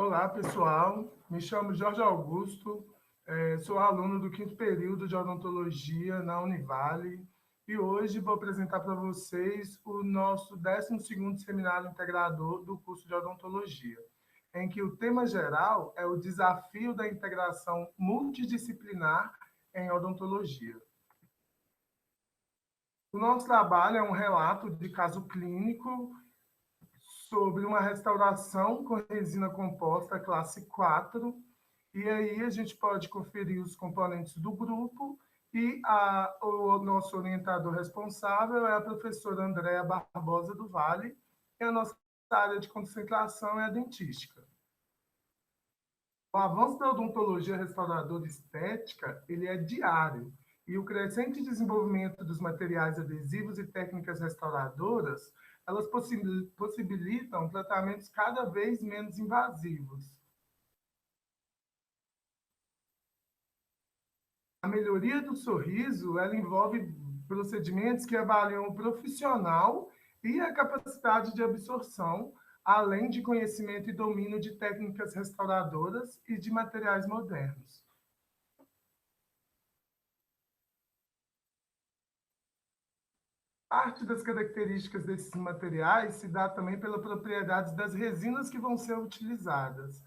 Olá, pessoal. Me chamo Jorge Augusto, sou aluno do quinto período de odontologia na Univale e hoje vou apresentar para vocês o nosso 12º seminário integrador do curso de odontologia, em que o tema geral é o desafio da integração multidisciplinar em odontologia. O nosso trabalho é um relato de caso clínico sobre uma restauração com resina composta classe 4, e aí a gente pode conferir os componentes do grupo e o nosso orientador responsável é a professora Andréa Barbosa do Vale, e a nossa área de concentração é a dentística. O avanço da odontologia restauradora estética ele é diário, e o crescente desenvolvimento dos materiais adesivos e técnicas restauradoras elas possibilitam tratamentos cada vez menos invasivos. A melhoria do sorriso ela envolve procedimentos que avaliam o profissional e a capacidade de absorção, além de conhecimento e domínio de técnicas restauradoras e de materiais modernos. Parte das características desses materiais se dá também pelas propriedades das resinas que vão ser utilizadas.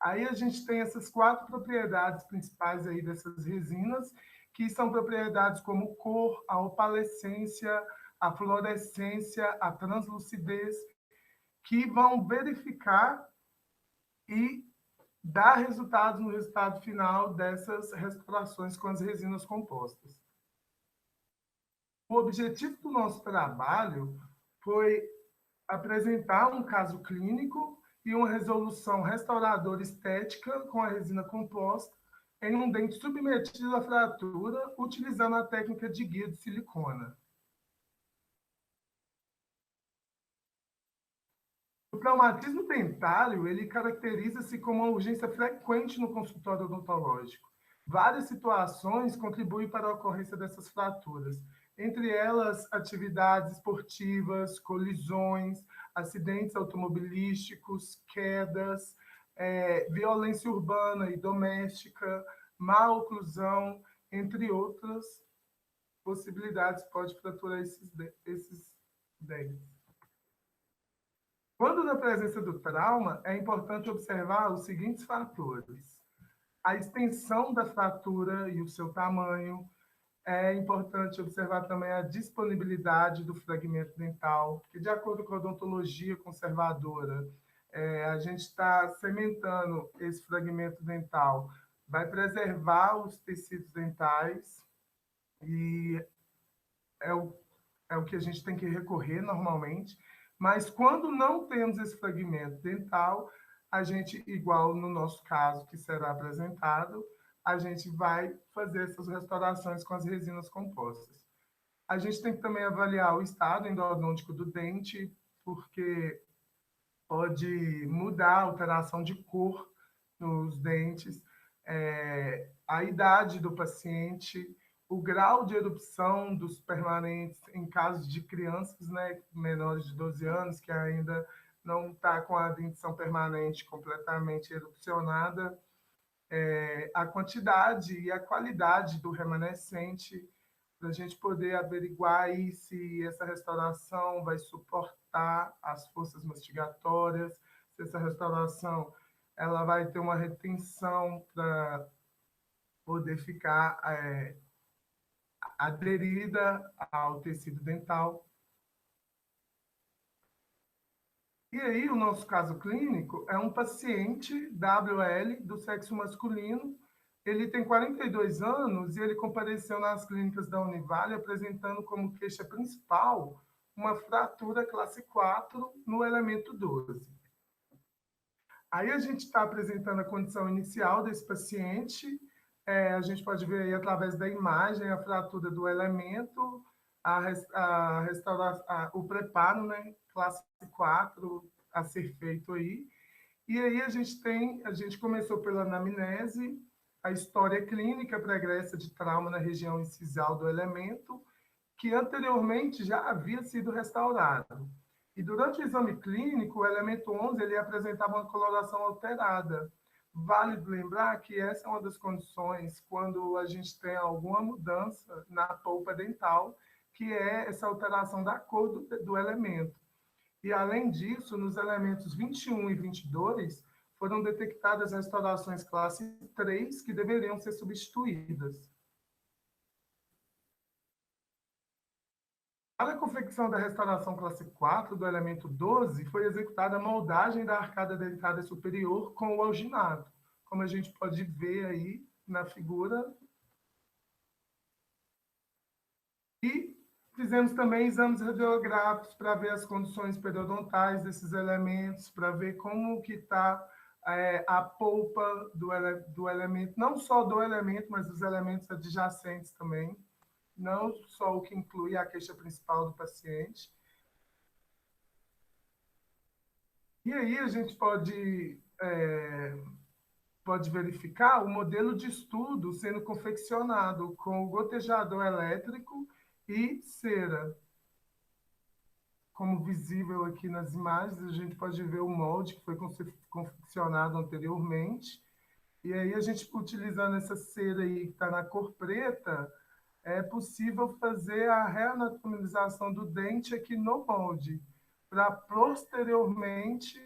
Aí a gente tem essas 4 propriedades principais aí dessas resinas, que são propriedades como cor, a opalescência, a fluorescência, a translucidez, que vão verificar e dar resultados no resultado final dessas restaurações com as resinas compostas. O objetivo do nosso trabalho foi apresentar um caso clínico e uma resolução restauradora estética com a resina composta em um dente submetido à fratura, utilizando a técnica de guia de silicona. O traumatismo dentário, ele caracteriza-se como uma urgência frequente no consultório odontológico. Várias situações contribuem para a ocorrência dessas fraturas, entre elas atividades esportivas, colisões, acidentes automobilísticos, quedas, violência urbana e doméstica, má oclusão, entre outras possibilidades, pode fraturar esses dentes. Quando na presença do trauma, é importante observar os seguintes fatores: a extensão da fratura e o seu tamanho. É importante observar também a disponibilidade do fragmento dental, que, de acordo com a odontologia conservadora, a gente está cementando esse fragmento dental, vai preservar os tecidos dentais e é o que a gente tem que recorrer normalmente. Mas quando não temos esse fragmento dental, a gente, igual no nosso caso, que será apresentado, a gente vai fazer essas restaurações com as resinas compostas. A gente tem que também avaliar o estado endodôntico do dente, porque pode mudar a alteração de cor nos dentes, a idade do paciente, o grau de erupção dos permanentes em casos de crianças, né, menores de 12 anos, que ainda não está com a dentição permanente completamente erupcionada, a quantidade e a qualidade do remanescente, para a gente poder averiguar aí se essa restauração vai suportar as forças mastigatórias, se essa restauração ela vai ter uma retenção para poder ficar aderida ao tecido dental. E aí, o nosso caso clínico é um paciente WL do sexo masculino. Ele tem 42 anos e ele compareceu nas clínicas da Univale apresentando como queixa principal uma fratura classe 4 no elemento 12. Aí a gente está apresentando a condição inicial desse paciente. A gente pode ver aí através da imagem a fratura do elemento, o preparo, né, classe 4 a ser feito aí. E aí a gente começou pela anamnese, a história clínica pregressa de trauma na região incisal do elemento, que anteriormente já havia sido restaurado. E durante o exame clínico, o elemento 11 ele apresentava uma coloração alterada. Vale lembrar que essa é uma das condições quando a gente tem alguma mudança na polpa dental, que é essa alteração da cor do elemento. E, além disso, nos elementos 21 e 22, foram detectadas restaurações classe 3 que deveriam ser substituídas. Para a confecção da restauração classe 4 do elemento 12, foi executada a moldagem da arcada dentária superior com o alginato, como a gente pode ver aí na figura. E fizemos também exames radiográficos para ver as condições periodontais desses elementos, para ver como que está a polpa do elemento, não só do elemento, mas dos elementos adjacentes também, não só o que inclui a queixa principal do paciente. E aí a gente pode verificar o modelo de estudo sendo confeccionado com o gotejador elétrico e cera. Como visível aqui nas imagens, a gente pode ver o molde que foi confeccionado anteriormente. E aí a gente, utilizando essa cera aí que está na cor preta, é possível fazer a reanatomização do dente aqui no molde, para posteriormente,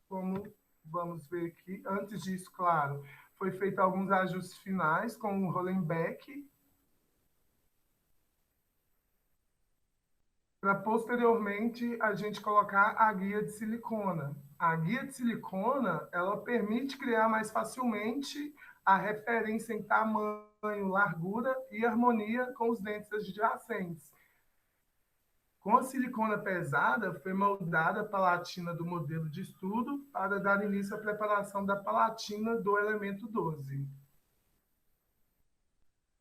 como vamos ver aqui, antes disso, claro, foi feito alguns ajustes finais com o Hollenbeck, para posteriormente a gente colocar a guia de silicona. A guia de silicona, ela permite criar mais facilmente a referência em tamanho, largura e harmonia com os dentes adjacentes. Com a silicona pesada, foi moldada a palatina do modelo de estudo para dar início à preparação da palatina do elemento 12.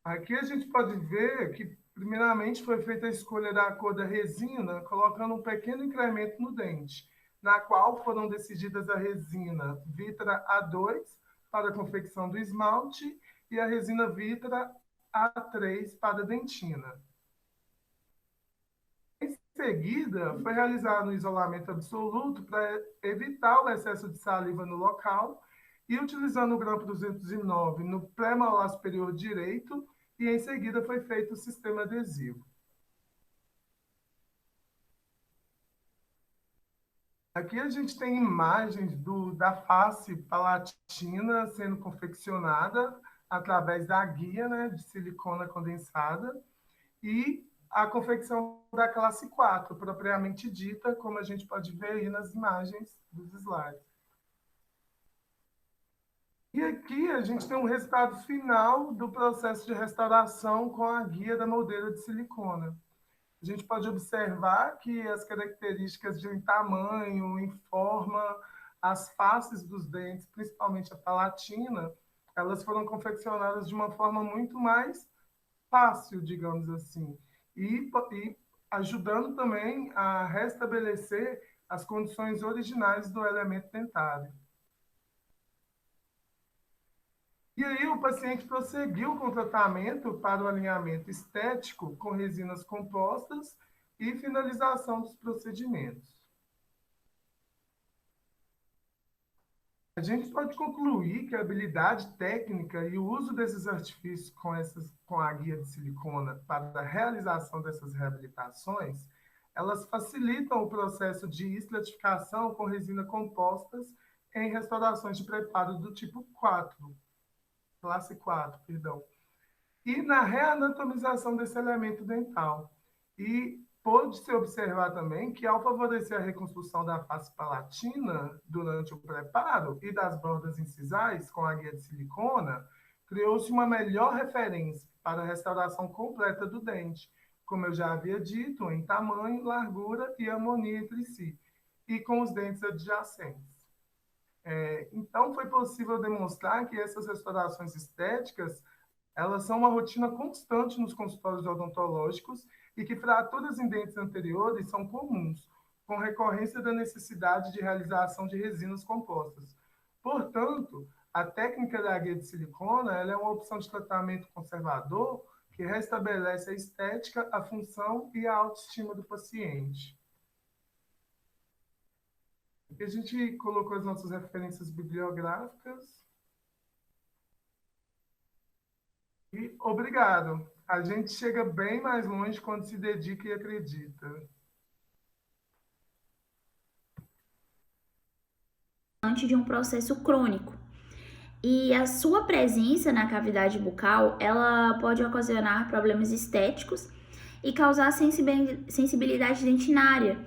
Aqui a gente pode ver que, primeiramente, foi feita a escolha da cor da resina, colocando um pequeno incremento no dente, na qual foram decididas a resina Vitra A2 para a confecção do esmalte e a resina Vitra A3 para a dentina. Em seguida, foi realizado um isolamento absoluto para evitar o excesso de saliva no local e utilizando o grampo 209 no pré-molar superior direito, e em seguida foi feito o sistema adesivo. Aqui a gente tem imagens da face palatina sendo confeccionada através da guia, né, de silicona condensada, e a confecção da classe 4, propriamente dita, como a gente pode ver aí nas imagens dos slides. E aqui a gente tem um resultado final do processo de restauração com a guia da moldeira de silicona. A gente pode observar que as características de tamanho, em forma, as faces dos dentes, principalmente a palatina, elas foram confeccionadas de uma forma muito mais fácil, digamos assim, e ajudando também a restabelecer as condições originais do elemento dentário. E aí o paciente prosseguiu com o tratamento para o alinhamento estético com resinas compostas e finalização dos procedimentos. A gente pode concluir que a habilidade técnica e o uso desses artifícios com a guia de silicona para a realização dessas reabilitações, elas facilitam o processo de estratificação com resina compostas em restaurações de preparo do tipo 4, classe 4, perdão, e na reanatomização desse elemento dental. E pôde-se observar também que, ao favorecer a reconstrução da face palatina durante o preparo e das bordas incisais com a guia de silicona, criou-se uma melhor referência para a restauração completa do dente, como eu já havia dito, em tamanho, largura e harmonia entre si, e com os dentes adjacentes. Então, foi possível demonstrar que essas restaurações estéticas elas são uma rotina constante nos consultórios odontológicos e que fraturas em dentes anteriores são comuns, com recorrência da necessidade de realização de resinas compostas. Portanto, a técnica da guia de silicona ela é uma opção de tratamento conservador que restabelece a estética, a função e a autoestima do paciente. A gente colocou as nossas referências bibliográficas e obrigado. A gente chega bem mais longe quando se dedica e acredita. De um processo crônico. E a sua presença na cavidade bucal, ela pode ocasionar problemas estéticos e causar sensibilidade dentinária.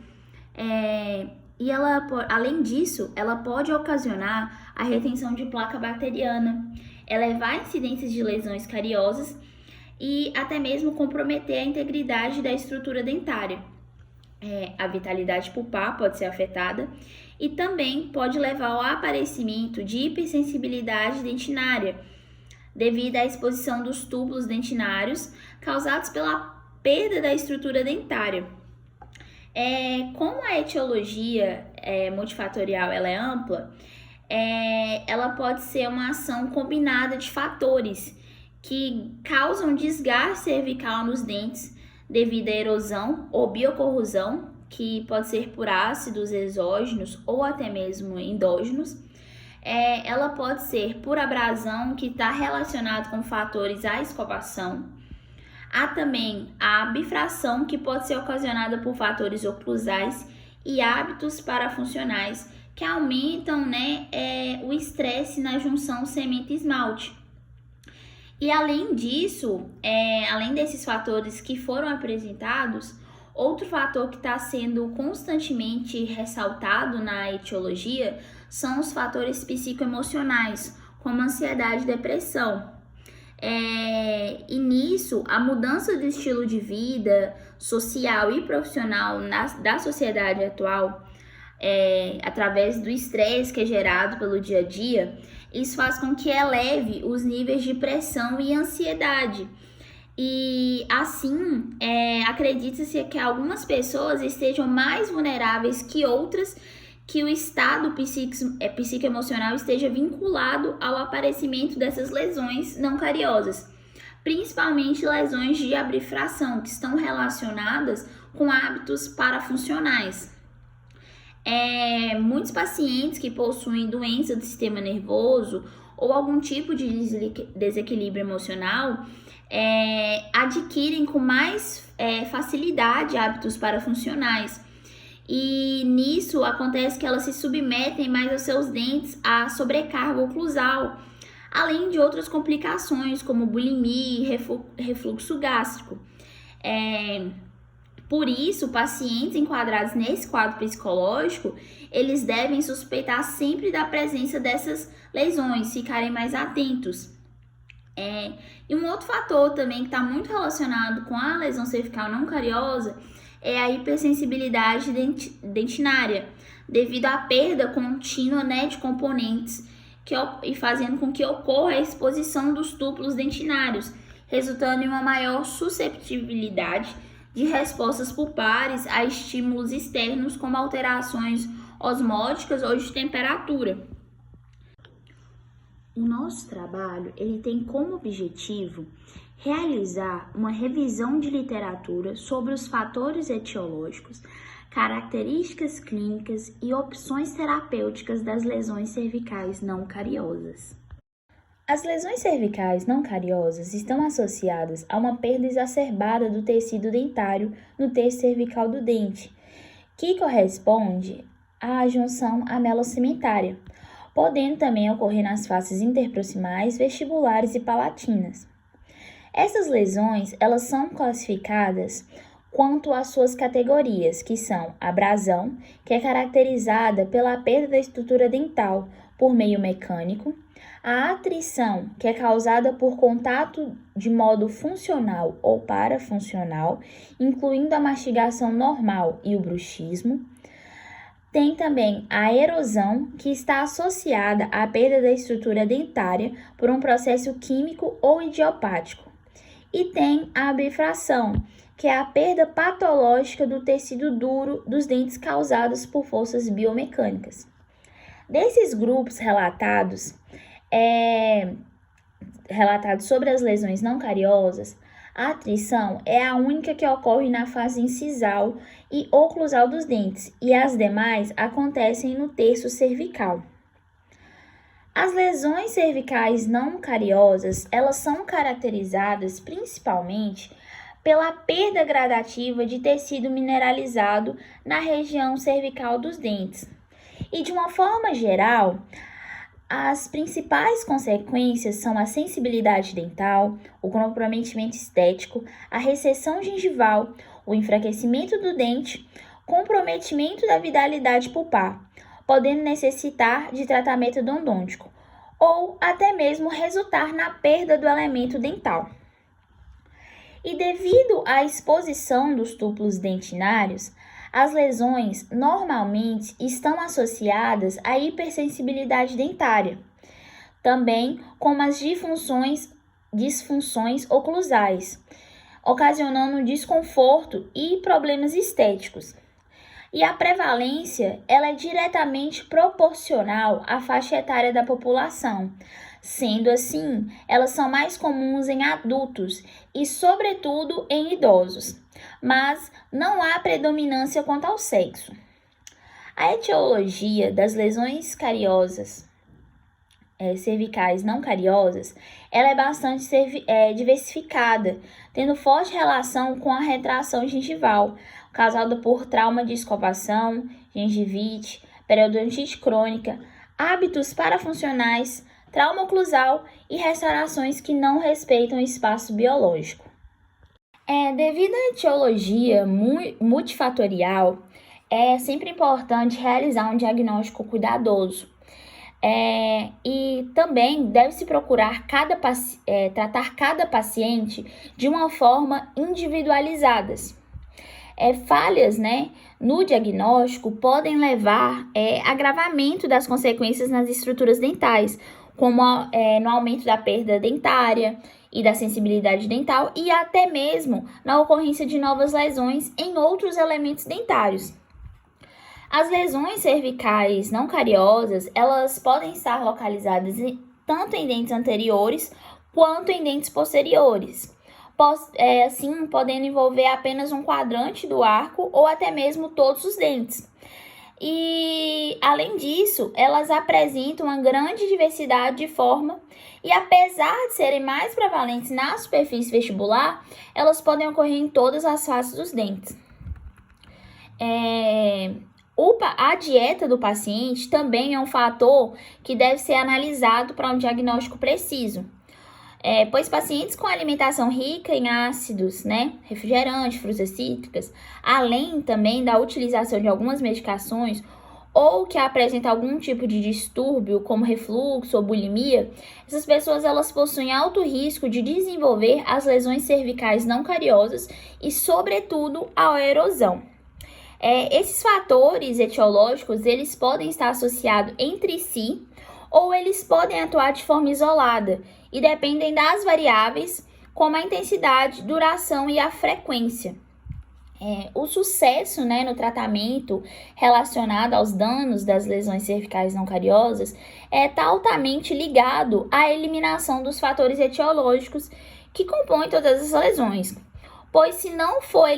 E ela, além disso, ela pode ocasionar a retenção de placa bacteriana, elevar incidências de lesões cariosas e até mesmo comprometer a integridade da estrutura dentária. A vitalidade pulpar pode ser afetada e também pode levar ao aparecimento de hipersensibilidade dentinária, devido à exposição dos túbulos dentinários causados pela perda da estrutura dentária. Como a etiologia multifatorial ela é ampla, ela pode ser uma ação combinada de fatores que causam desgaste cervical nos dentes devido à erosão ou biocorrosão, que pode ser por ácidos exógenos ou até mesmo endógenos. Ela pode ser por abrasão, que está relacionado com fatores à escovação. Há também a bifração, que pode ser ocasionada por fatores oclusais e hábitos parafuncionais, que aumentam o estresse na junção semente-esmalte. E além disso, além desses fatores que foram apresentados, outro fator que está sendo constantemente ressaltado na etiologia são os fatores psicoemocionais, como ansiedade e depressão. E nisso, a mudança do estilo de vida social e profissional da sociedade atual, através do estresse que é gerado pelo dia a dia, isso faz com que eleve os níveis de pressão e ansiedade. E assim, acredita-se que algumas pessoas estejam mais vulneráveis que outras, que o estado psicoemocional esteja vinculado ao aparecimento dessas lesões não cariosas, principalmente lesões de abrifração, que estão relacionadas com hábitos parafuncionais. Muitos pacientes que possuem doença do sistema nervoso ou algum tipo de desequilíbrio emocional adquirem com mais facilidade hábitos parafuncionais. E nisso acontece que elas se submetem mais aos seus dentes à sobrecarga oclusal, além de outras complicações como bulimia e refluxo gástrico. Por isso, pacientes enquadrados nesse quadro psicológico, eles devem suspeitar sempre da presença dessas lesões, ficarem mais atentos. E um outro fator também que está muito relacionado com a lesão cervical não cariosa é a hipersensibilidade dentinária, devido à perda contínua de componentes e fazendo com que ocorra a exposição dos túbulos dentinários, resultando em uma maior susceptibilidade de respostas pulpares a estímulos externos, como alterações osmóticas ou de temperatura. O nosso trabalho ele tem como objetivo realizar uma revisão de literatura sobre os fatores etiológicos, características clínicas e opções terapêuticas das lesões cervicais não cariosas. As lesões cervicais não cariosas estão associadas a uma perda exacerbada do tecido dentário no terço cervical do dente, que corresponde à junção amelocimentária, podendo também ocorrer nas faces interproximais, vestibulares e palatinas. Essas lesões, elas são classificadas quanto às suas categorias, que são a abrasão, que é caracterizada pela perda da estrutura dental por meio mecânico, a atrição, que é causada por contato de modo funcional ou parafuncional, incluindo a mastigação normal e o bruxismo. Tem também a erosão, que está associada à perda da estrutura dentária por um processo químico ou idiopático. E tem a bifração, que é a perda patológica do tecido duro dos dentes causadas por forças biomecânicas. Desses grupos relatados sobre as lesões não cariosas, A atrição é a única que ocorre na fase incisal e oclusal dos dentes, e as demais acontecem no terço cervical. As lesões cervicais não cariosas, elas são caracterizadas principalmente pela perda gradativa de tecido mineralizado na região cervical dos dentes. E de uma forma geral, as principais consequências são a sensibilidade dental, o comprometimento estético, a recessão gengival, o enfraquecimento do dente, comprometimento da vitalidade pulpar, podendo necessitar de tratamento endodôntico, ou até mesmo resultar na perda do elemento dental. E devido à exposição dos túbulos dentinários, as lesões normalmente estão associadas à hipersensibilidade dentária, também como as disfunções oclusais, ocasionando desconforto e problemas estéticos. E a prevalência ela é diretamente proporcional à faixa etária da população. Sendo assim, elas são mais comuns em adultos e, sobretudo, em idosos, mas não há predominância quanto ao sexo. A etiologia das lesões cariosas, cervicais não cariosas, ela é bastante diversificada, tendo forte relação com a retração gengival, causada por trauma de escovação, gengivite, periodontite crônica, hábitos parafuncionais, trauma oclusal e restaurações que não respeitam o espaço biológico. Devido à etiologia multifatorial, é sempre importante realizar um diagnóstico cuidadoso. E também deve-se procurar tratar cada paciente de uma forma individualizada. Falhas, no diagnóstico podem levar a agravamento das consequências nas estruturas dentais, como no aumento da perda dentária e da sensibilidade dental e até mesmo na ocorrência de novas lesões em outros elementos dentários. As lesões cervicais não cariosas, elas podem estar localizadas tanto em dentes anteriores quanto em dentes posteriores. Assim, podendo envolver apenas um quadrante do arco ou até mesmo todos os dentes. E, além disso, elas apresentam uma grande diversidade de forma e, apesar de serem mais prevalentes na superfície vestibular, elas podem ocorrer em todas as faces dos dentes. A dieta do paciente também é um fator que deve ser analisado para um diagnóstico preciso. Pois pacientes com alimentação rica em ácidos, refrigerantes, frutas cítricas, além também da utilização de algumas medicações ou que apresentam algum tipo de distúrbio, como refluxo ou bulimia, essas pessoas elas possuem alto risco de desenvolver as lesões cervicais não cariosas e, sobretudo, a erosão. Esses fatores etiológicos, eles podem estar associados entre si ou eles podem atuar de forma isolada e dependem das variáveis como a intensidade, duração e a frequência. O sucesso no tratamento relacionado aos danos das lesões cervicais não cariosas está altamente ligado à eliminação dos fatores etiológicos que compõem todas as lesões. Pois se não for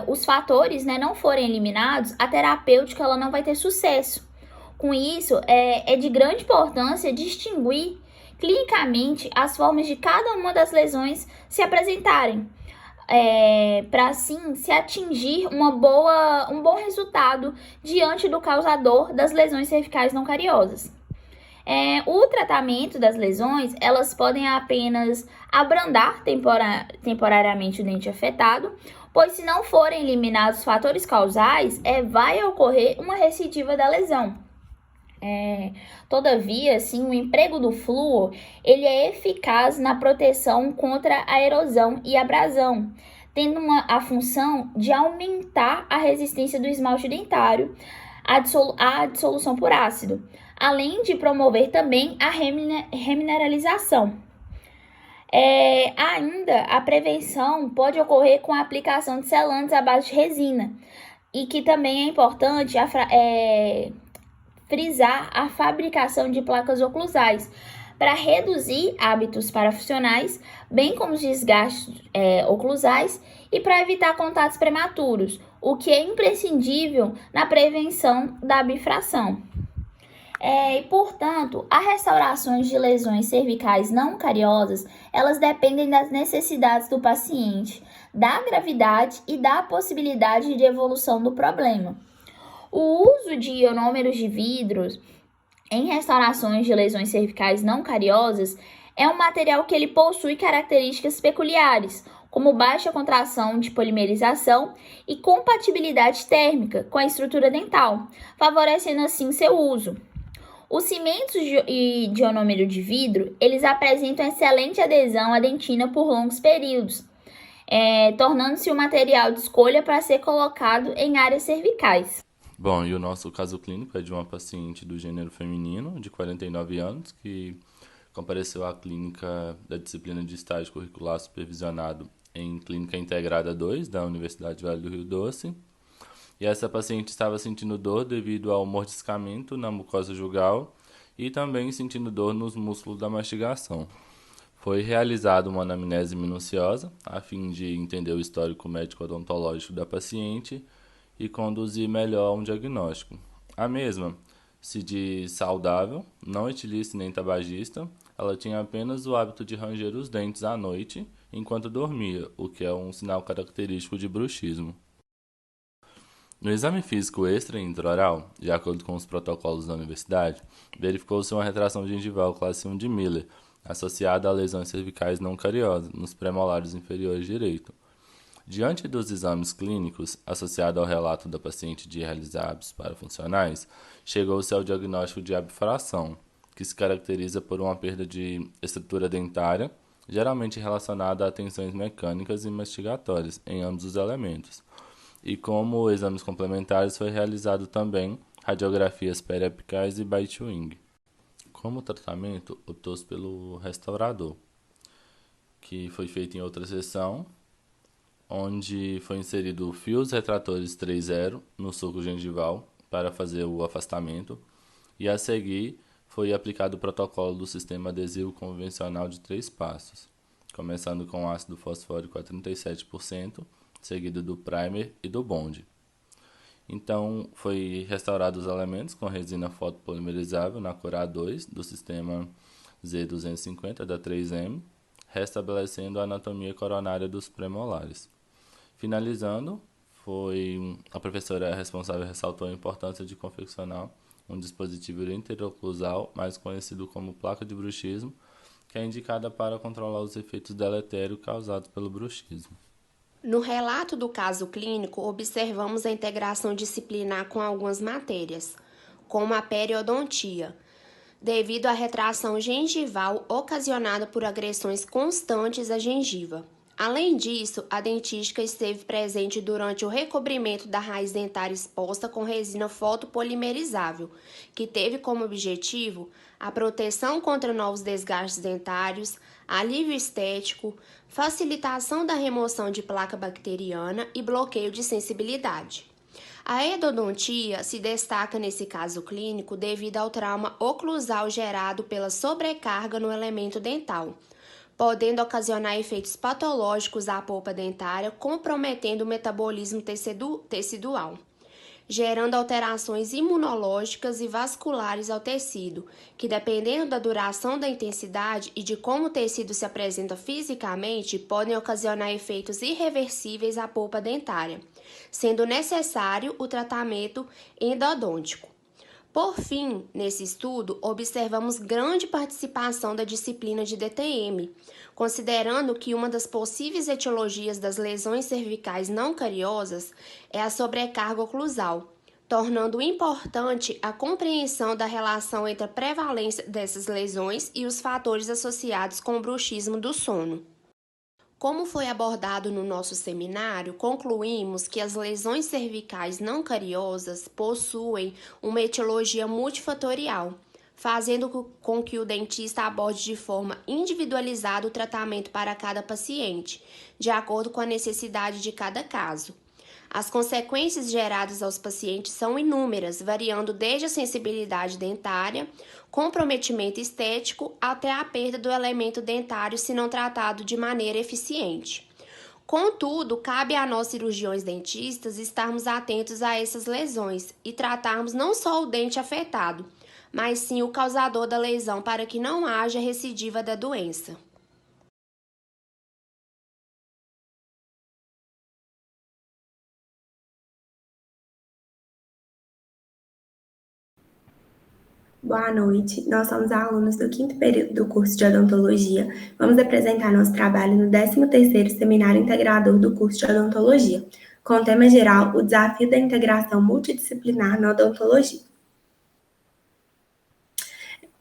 os fatores não forem eliminados, a terapêutica ela não vai ter sucesso. Com isso, é de grande importância distinguir clinicamente as formas de cada uma das lesões se apresentarem, para assim se atingir um bom resultado diante do causador das lesões cervicais não cariosas. O tratamento das lesões, elas podem apenas abrandar temporariamente o dente afetado, pois se não forem eliminados os fatores causais, vai ocorrer uma recidiva da lesão. Todavia, o emprego do flúor, ele é eficaz na proteção contra a erosão e abrasão, tendo a função de aumentar a resistência do esmalte dentário à dissolução por ácido, além de promover também a remineralização. Ainda, a prevenção pode ocorrer com a aplicação de selantes à base de resina, e que também é importante frisar a fabricação de placas oclusais, para reduzir hábitos parafuncionais, bem como os desgastes oclusais e para evitar contatos prematuros, o que é imprescindível na prevenção da bifração. E, portanto, as restaurações de lesões cervicais não cariosas, elas dependem das necessidades do paciente, da gravidade e da possibilidade de evolução do problema. O uso de ionômeros de vidros em restaurações de lesões cervicais não cariosas é um material que ele possui características peculiares, como baixa contração de polimerização e compatibilidade térmica com a estrutura dental, favorecendo assim seu uso. Os cimentos de ionômero de vidro, eles apresentam excelente adesão à dentina por longos períodos, tornando-se um material de escolha para ser colocado em áreas cervicais. Bom, e o nosso caso clínico é de uma paciente do gênero feminino, de 49 anos, que compareceu à clínica da disciplina de estágio curricular supervisionado em Clínica Integrada 2, da Universidade Vale do Rio Doce. E essa paciente estava sentindo dor devido ao mordiscamento na mucosa jugal e também sentindo dor nos músculos da mastigação. Foi realizada uma anamnese minuciosa a fim de entender o histórico médico-odontológico da paciente e conduzir melhor a um diagnóstico. A mesma se diz saudável, não etilícia nem tabagista, ela tinha apenas o hábito de ranger os dentes à noite enquanto dormia, o que é um sinal característico de bruxismo. No exame físico extra e intraoral, de acordo com os protocolos da universidade, verificou-se uma retração gengival classe 1 de Miller, associada a lesões cervicais não cariosas, nos premolares inferiores direito. Diante dos exames clínicos, associado ao relato da paciente de realizar hábitos parafuncionais, chegou-se ao diagnóstico de abfração, que se caracteriza por uma perda de estrutura dentária, geralmente relacionada a tensões mecânicas e mastigatórias em ambos os elementos. E como exames complementares foi realizado também radiografias periapicais e bite-wing. Como tratamento, optou-se pelo restaurador, que foi feito em outra sessão, onde foi inserido fios retratores 3.0 no sulco gengival para fazer o afastamento, e a seguir foi aplicado o protocolo do sistema adesivo convencional de 3 passos, começando com ácido fosfórico a 37%, seguido do primer e do bond. Então, foi restaurado os elementos com resina fotopolimerizável na cor A2 do sistema Z250 da 3M, restabelecendo a anatomia coronária dos premolares. Finalizando, a professora responsável ressaltou a importância de confeccionar um dispositivo interoclusal, mais conhecido como placa de bruxismo, que é indicada para controlar os efeitos deletérios causados pelo bruxismo. No relato do caso clínico, observamos a integração disciplinar com algumas matérias, como a periodontia, devido à retração gengival ocasionada por agressões constantes à gengiva. Além disso, a dentística esteve presente durante o recobrimento da raiz dentária exposta com resina fotopolimerizável, que teve como objetivo a proteção contra novos desgastes dentários, alívio estético, facilitação da remoção de placa bacteriana e bloqueio de sensibilidade. A endodontia se destaca nesse caso clínico devido ao trauma oclusal gerado pela sobrecarga no elemento dental, podendo ocasionar efeitos patológicos à polpa dentária, comprometendo o metabolismo tecidual, gerando alterações imunológicas e vasculares ao tecido, que dependendo da duração da intensidade e de como o tecido se apresenta fisicamente, podem ocasionar efeitos irreversíveis à polpa dentária, sendo necessário o tratamento endodôntico. Por fim, nesse estudo, observamos grande participação da disciplina de DTM, considerando que uma das possíveis etiologias das lesões cervicais não cariosas é a sobrecarga oclusal, tornando importante a compreensão da relação entre a prevalência dessas lesões e os fatores associados com o bruxismo do sono. Como foi abordado no nosso seminário, concluímos que as lesões cervicais não cariosas possuem uma etiologia multifatorial, fazendo com que o dentista aborde de forma individualizada o tratamento para cada paciente, de acordo com a necessidade de cada caso. As consequências geradas aos pacientes são inúmeras, variando desde a sensibilidade dentária, comprometimento estético, até a perda do elemento dentário se não tratado de maneira eficiente. Contudo, cabe a nós cirurgiões dentistas estarmos atentos a essas lesões e tratarmos não só o dente afetado, mas sim o causador da lesão para que não haja recidiva da doença. Boa noite, nós somos alunos do 5º período do curso de Odontologia. Vamos apresentar nosso trabalho no 13º Seminário Integrador do curso de Odontologia, com o tema geral, o desafio da integração multidisciplinar na odontologia.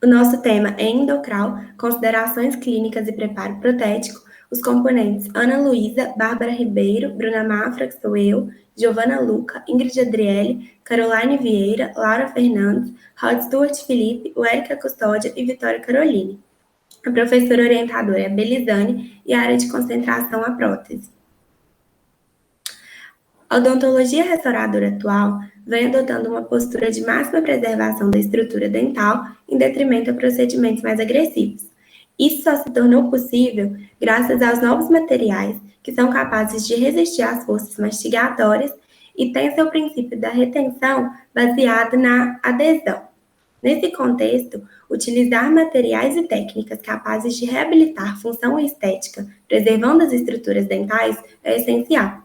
O nosso tema é endocral, considerações clínicas e preparo protético. Os componentes Ana Luísa, Bárbara Ribeiro, Bruna Mafra, que sou eu, Giovana Luca, Ingrid Adriele, Caroline Vieira, Laura Fernandes, Rod Stuart Felipe, Wérica Custódia e Vitória Caroline. A professora orientadora é a Belizane e a área de concentração a prótese. A odontologia restauradora atual vem adotando uma postura de máxima preservação da estrutura dental em detrimento a procedimentos mais agressivos. Isso só se tornou possível graças aos novos materiais que são capazes de resistir às forças mastigatórias e têm seu princípio da retenção baseado na adesão. Nesse contexto, utilizar materiais e técnicas capazes de reabilitar função estética, preservando as estruturas dentais, é essencial.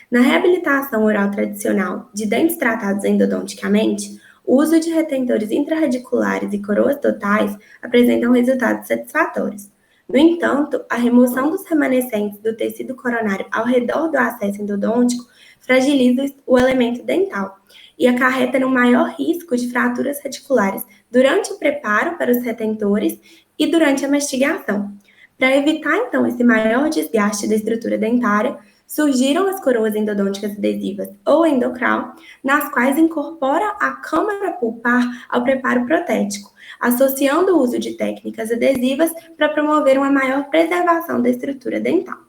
Na reabilitação oral tradicional de dentes tratados endodonticamente, o uso de retentores intrarradiculares e coroas totais apresentam resultados satisfatórios. No entanto, a remoção dos remanescentes do tecido coronário ao redor do acesso endodôntico fragiliza o elemento dental e acarreta no maior risco de fraturas radiculares durante o preparo para os retentores e durante a mastigação. Para evitar, então, esse maior desgaste da estrutura dentária, surgiram as coroas endodônticas adesivas ou endocral, nas quais incorpora a câmara pulpar ao preparo protético, associando o uso de técnicas adesivas para promover uma maior preservação da estrutura dental.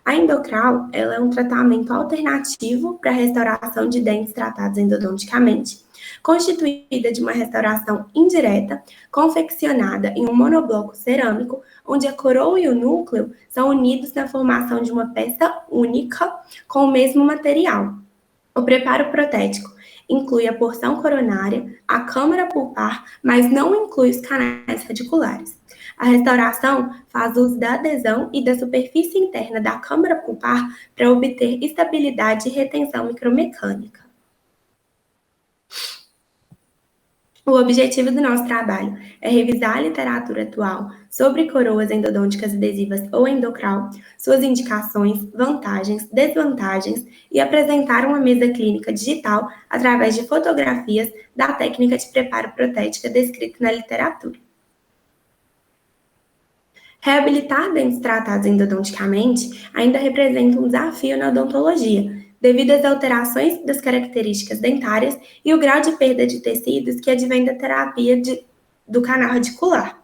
A endocral ela é um tratamento alternativo para a restauração de dentes tratados endodonticamente, constituída de uma restauração indireta, confeccionada em um monobloco cerâmico, onde a coroa e o núcleo são unidos na formação de uma peça única com o mesmo material. O preparo protético inclui a porção coronária, a câmara pulpar, mas não inclui os canais radiculares. A restauração faz uso da adesão e da superfície interna da câmara pulpar para obter estabilidade e retenção micromecânica. O objetivo do nosso trabalho é revisar a literatura atual sobre coroas endodônticas adesivas ou endocral, suas indicações, vantagens, desvantagens e apresentar uma mesa clínica digital através de fotografias da técnica de preparo protética descrita na literatura. Reabilitar dentes tratados endodonticamente ainda representa um desafio na odontologia, devido às alterações das características dentárias e o grau de perda de tecidos que advém da terapia do canal radicular.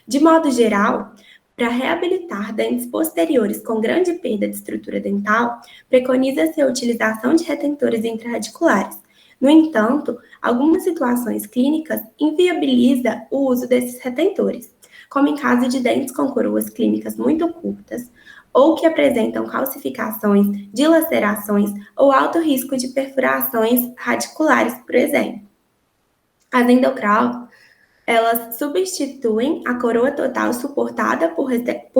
De modo geral, para reabilitar dentes posteriores com grande perda de estrutura dental, preconiza-se a utilização de retentores intrarradiculares. No entanto, algumas situações clínicas inviabilizam o uso desses retentores, como em caso de dentes com coroas clínicas muito curtas, ou que apresentam calcificações, dilacerações ou alto risco de perfurações radiculares, por exemplo. As endocral, elas substituem a coroa total suportada por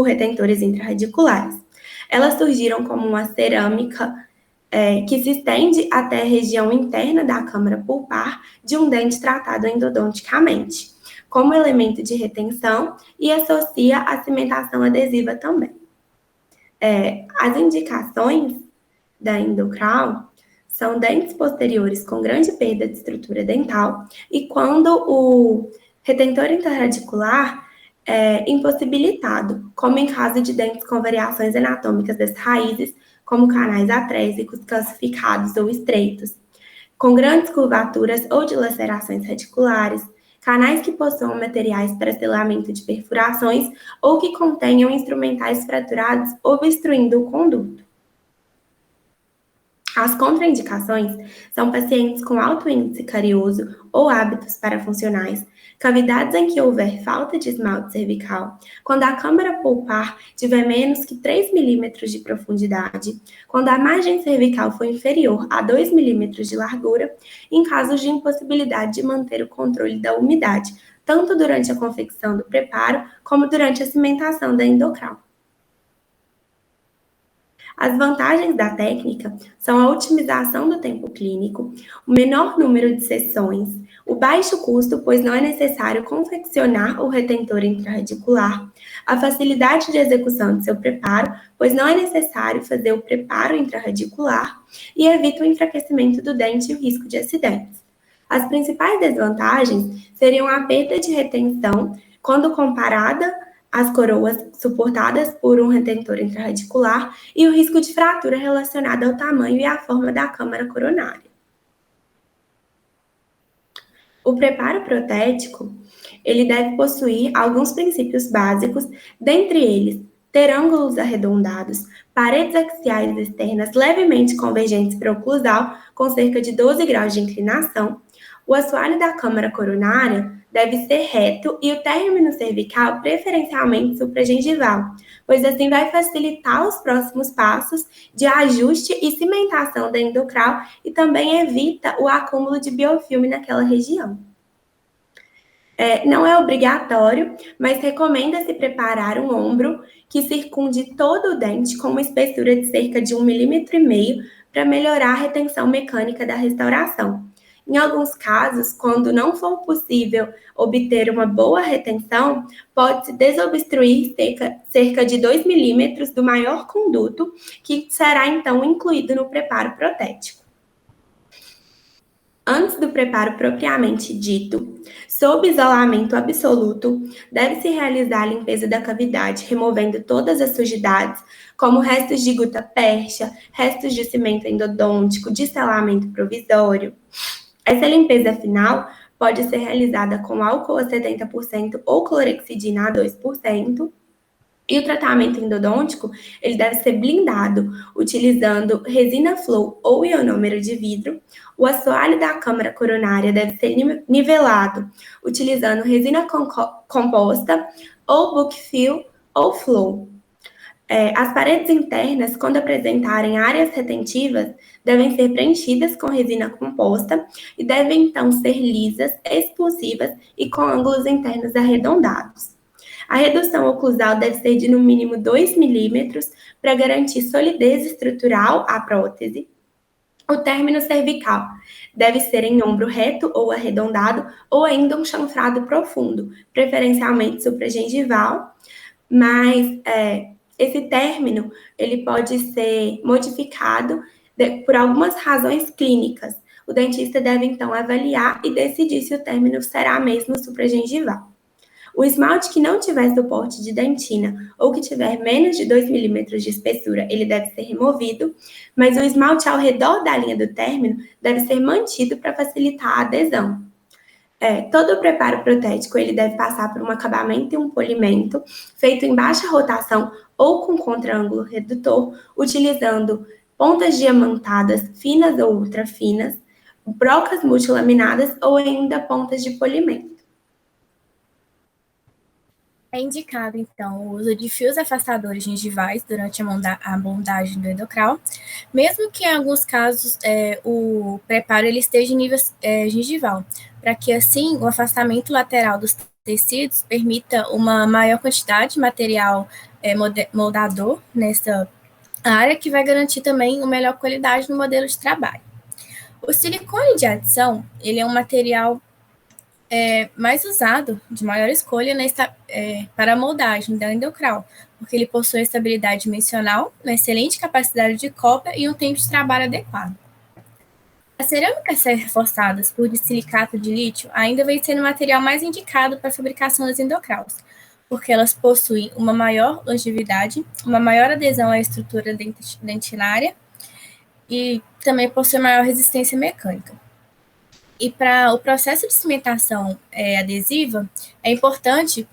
retentores intrarradiculares. Elas surgiram como uma cerâmica que se estende até a região interna da câmara pulpar de um dente tratado endodonticamente, como elemento de retenção e associa a cimentação adesiva também. As indicações da endocral são dentes posteriores com grande perda de estrutura dental e quando o retentor intrarradicular é impossibilitado, como em caso de dentes com variações anatômicas das raízes, como canais atrésicos, calcificados ou estreitos, com grandes curvaturas ou dilacerações radiculares, canais que possuam materiais para selamento de perfurações ou que contenham instrumentais fraturados obstruindo o conduto. As contraindicações são pacientes com alto índice carioso ou hábitos parafuncionais, cavidades em que houver falta de esmalte cervical, quando a câmara pulpar tiver menos que 3 milímetros de profundidade, quando a margem cervical for inferior a 2 milímetros de largura, em casos de impossibilidade de manter o controle da umidade, tanto durante a confecção do preparo como durante a cimentação da endocral. As vantagens da técnica são a otimização do tempo clínico, o menor número de sessões, o baixo custo, pois não é necessário confeccionar o retentor intraradicular, a facilidade de execução de seu preparo, pois não é necessário fazer o preparo intraradicular, e evita o enfraquecimento do dente e o risco de acidentes. As principais desvantagens seriam a perda de retenção quando comparada às coroas suportadas por um retentor intraradicular e o risco de fratura relacionado ao tamanho e à forma da câmara coronária. O preparo protético, ele deve possuir alguns princípios básicos, dentre eles, ter ângulos arredondados, paredes axiais externas levemente convergentes para o oclusal, com cerca de 12 graus de inclinação. O assoalho da câmara coronária deve ser reto e o término cervical preferencialmente supragengival, pois assim vai facilitar os próximos passos de ajuste e cimentação da endocral e também evita o acúmulo de biofilme naquela região. Não é obrigatório, mas recomenda-se preparar um ombro que circunde todo o dente com uma espessura de cerca de 1,5 milímetros para melhorar a retenção mecânica da restauração. Em alguns casos, quando não for possível obter uma boa retenção, pode-se desobstruir cerca de 2 milímetros do maior conduto, que será então incluído no preparo protético. Antes do preparo propriamente dito, sob isolamento absoluto, deve-se realizar a limpeza da cavidade, removendo todas as sujidades, como restos de gutta-percha, restos de cimento endodôntico, de selamento provisório. Essa limpeza final pode ser realizada com álcool a 70% ou clorexidina a 2%. E o tratamento endodôntico, ele deve ser blindado, utilizando resina flow ou ionômero de vidro. O assoalho da câmara coronária deve ser nivelado, utilizando resina composta, ou bookfill, ou flow. As paredes internas, quando apresentarem áreas retentivas, devem ser preenchidas com resina composta e devem, então, ser lisas, expulsivas e com ângulos internos arredondados. A redução oclusal deve ser de no mínimo 2 milímetros para garantir solidez estrutural à prótese. O término cervical deve ser em ombro reto ou arredondado ou ainda um chanfrado profundo, preferencialmente supragengival, mas esse término ele pode ser modificado por algumas razões clínicas. O dentista deve então avaliar e decidir se o término será mesmo supragengival. O esmalte que não tiver suporte de dentina ou que tiver menos de 2 milímetros de espessura, ele deve ser removido, mas o esmalte ao redor da linha do término deve ser mantido para facilitar a adesão. Todo o preparo protético ele deve passar por um acabamento e um polimento feito em baixa rotação ou com contra-ângulo redutor, utilizando pontas diamantadas finas ou ultra finas, brocas multilaminadas ou ainda pontas de polimento. É indicado, então, o uso de fios afastadores gengivais durante a moldagem do endocral, mesmo que em alguns casos o preparo ele esteja em nível gengival, para que assim o afastamento lateral dos tecidos permita uma maior quantidade de material moldador nessa área, que vai garantir também uma melhor qualidade no modelo de trabalho. O silicone de adição, ele é um material mais usado, de maior escolha, para a moldagem da endocral, porque ele possui estabilidade dimensional, uma excelente capacidade de cópia e um tempo de trabalho adequado. As cerâmicas reforçadas por silicato de lítio ainda vem sendo o material mais indicado para a fabricação das endocrals, porque elas possuem uma maior longevidade, uma maior adesão à estrutura dentinária e também possuem maior resistência mecânica. E para o processo de cimentação adesiva, é importante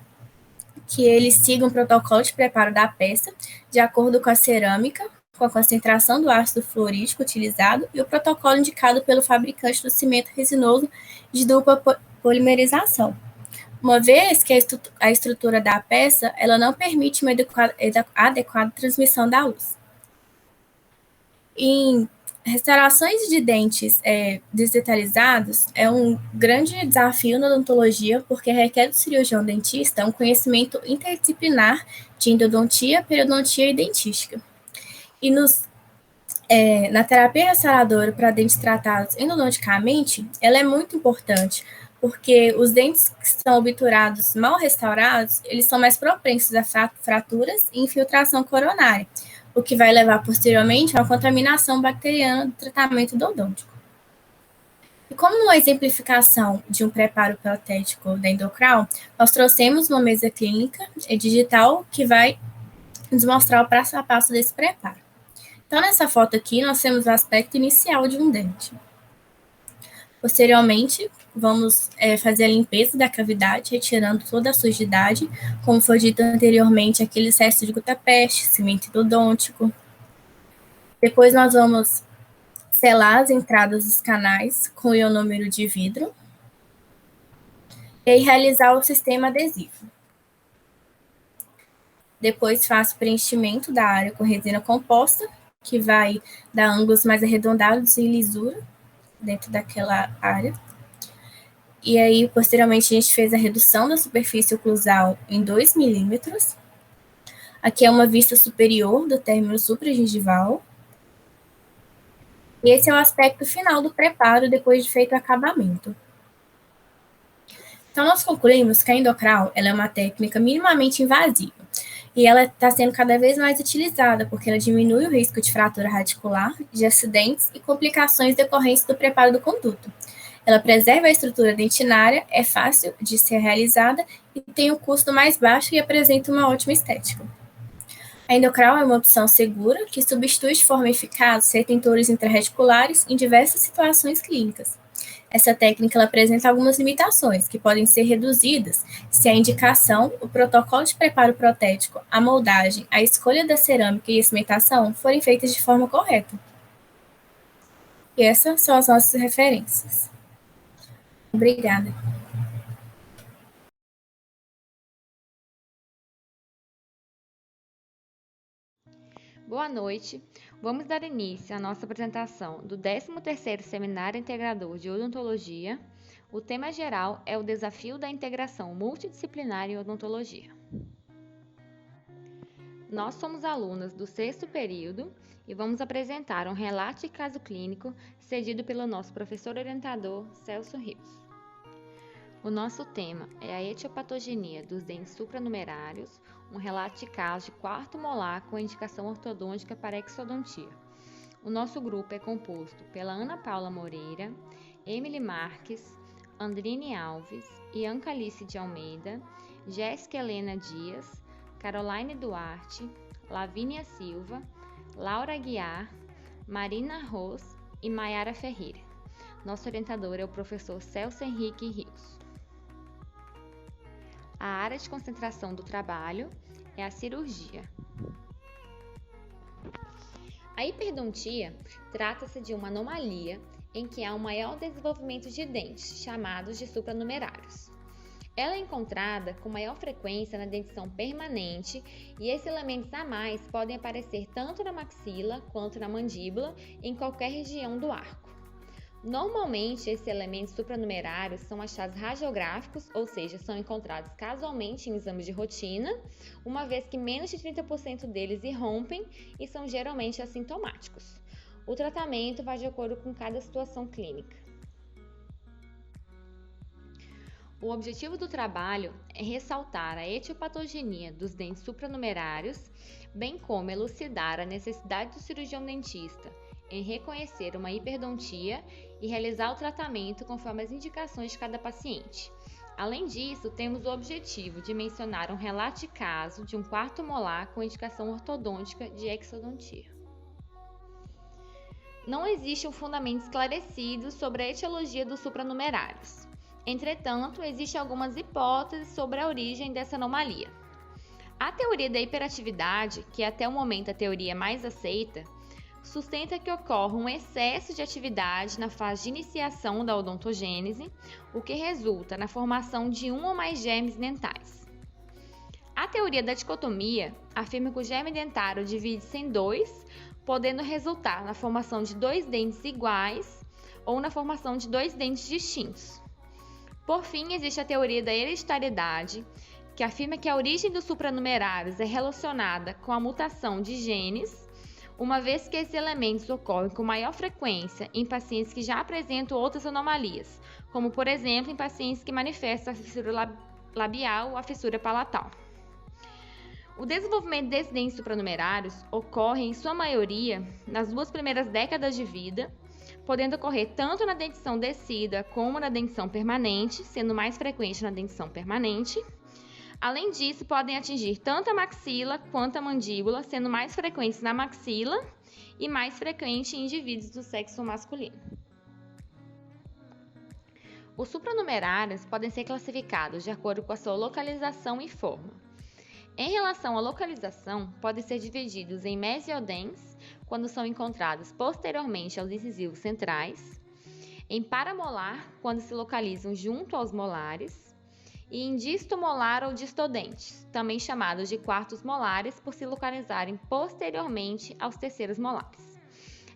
que eles sigam o protocolo de preparo da peça, de acordo com a cerâmica, com a concentração do ácido fluorídrico utilizado e o protocolo indicado pelo fabricante do cimento resinoso de dupla polimerização. Uma vez que a estrutura da peça ela não permite uma adequada transmissão da luz. Em restaurações de dentes desdentalizados é um grande desafio na odontologia, porque requer do cirurgião dentista um conhecimento interdisciplinar de endodontia, periodontia e dentística. E na terapia restauradora para dentes tratados endodonticamente, ela é muito importante, porque os dentes que são obturados mal restaurados, eles são mais propensos a fraturas e infiltração coronária, o que vai levar posteriormente a uma contaminação bacteriana do tratamento endodôntico. E como uma exemplificação de um preparo protético da Endocral, nós trouxemos uma mesa clínica digital que vai nos mostrar o passo a passo desse preparo. Então, nessa foto aqui, nós temos o aspecto inicial de um dente. Posteriormente, vamos fazer a limpeza da cavidade, retirando toda a sujidade, como foi dito anteriormente, aqueles restos de gutapeste, cimento endodôntico. Depois nós vamos selar as entradas dos canais com ionômero de vidro e realizar o sistema adesivo. Depois faço o preenchimento da área com resina composta, que vai dar ângulos mais arredondados e lisura dentro daquela área. E aí, posteriormente, a gente fez a redução da superfície oclusal em 2 milímetros. Aqui é uma vista superior do término supragengival. E esse é o aspecto final do preparo depois de feito o acabamento. Então, nós concluímos que a Endocral ela é uma técnica minimamente invasiva. E ela está sendo cada vez mais utilizada, porque ela diminui o risco de fratura radicular, de acidentes e complicações decorrentes do preparo do conduto. Ela preserva a estrutura dentinária, é fácil de ser realizada e tem um custo mais baixo e apresenta uma ótima estética. A Endocral é uma opção segura que substitui de forma eficaz os retentores intrarreticulares em diversas situações clínicas. Essa técnica ela apresenta algumas limitações, que podem ser reduzidas se a indicação, o protocolo de preparo protético, a moldagem, a escolha da cerâmica e a cimentação forem feitas de forma correta. E essas são as nossas referências. Obrigada. Boa noite. Vamos dar início à nossa apresentação do 13º Seminário Integrador de Odontologia. O tema geral é o desafio da integração multidisciplinar em odontologia. Nós somos alunas do 6º período e vamos apresentar um relato de caso clínico cedido pelo nosso professor orientador Celso Rios. O nosso tema é a etiopatogenia dos dentes supranumerários, um relato de caso de quarto molar com indicação ortodôntica para exodontia. O nosso grupo é composto pela Ana Paula Moreira, Emily Marques, Andrine Alves, Ian Calice de Almeida, Jéssica Helena Dias, Caroline Duarte, Lavínia Silva, Laura Aguiar, Marina Ros e Maiara Ferreira. Nosso orientador é o professor Celso Henrique Rios. A área de concentração do trabalho é a cirurgia. A hiperdontia trata-se de uma anomalia em que há um maior desenvolvimento de dentes, chamados de supranumerários. Ela é encontrada com maior frequência na dentição permanente e esses elementos a mais podem aparecer tanto na maxila quanto na mandíbula, em qualquer região do arco. Normalmente, esses elementos supranumerários são achados radiográficos, ou seja, são encontrados casualmente em exames de rotina, uma vez que menos de 30% deles irrompem e são geralmente assintomáticos. O tratamento vai de acordo com cada situação clínica. O objetivo do trabalho é ressaltar a etiopatogenia dos dentes supranumerários, bem como elucidar a necessidade do cirurgião dentista em reconhecer uma hiperdontia e realizar o tratamento conforme as indicações de cada paciente. Além disso, temos o objetivo de mencionar um relato de caso de um quarto molar com indicação ortodôntica de exodontia. Não existe um fundamento esclarecido sobre a etiologia dos supranumerários. Entretanto, existem algumas hipóteses sobre a origem dessa anomalia. A teoria da hiperatividade, que é até o momento a teoria mais aceita, sustenta que ocorre um excesso de atividade na fase de iniciação da odontogênese, o que resulta na formação de um ou mais germes dentais. A teoria da dicotomia afirma que o germe dentário divide-se em dois, podendo resultar na formação de dois dentes iguais ou na formação de dois dentes distintos. Por fim, existe a teoria da hereditariedade, que afirma que a origem dos supranumerários é relacionada com a mutação de genes, uma vez que esses elementos ocorrem com maior frequência em pacientes que já apresentam outras anomalias, como, por exemplo, em pacientes que manifestam a fissura labial ou a fissura palatal. O desenvolvimento desses dentes supranumerários ocorre, em sua maioria, nas 2 primeiras décadas de vida, podendo ocorrer tanto na dentição descida como na dentição permanente, sendo mais frequente na dentição permanente. Além disso, podem atingir tanto a maxila quanto a mandíbula, sendo mais frequentes na maxila e mais frequente em indivíduos do sexo masculino. Os supranumerários podem ser classificados de acordo com a sua localização e forma. Em relação à localização, podem ser divididos em mesiodens, quando são encontrados posteriormente aos incisivos centrais, em paramolar, quando se localizam junto aos molares, e em distomolar ou distodentes, também chamados de quartos molares por se localizarem posteriormente aos terceiros molares.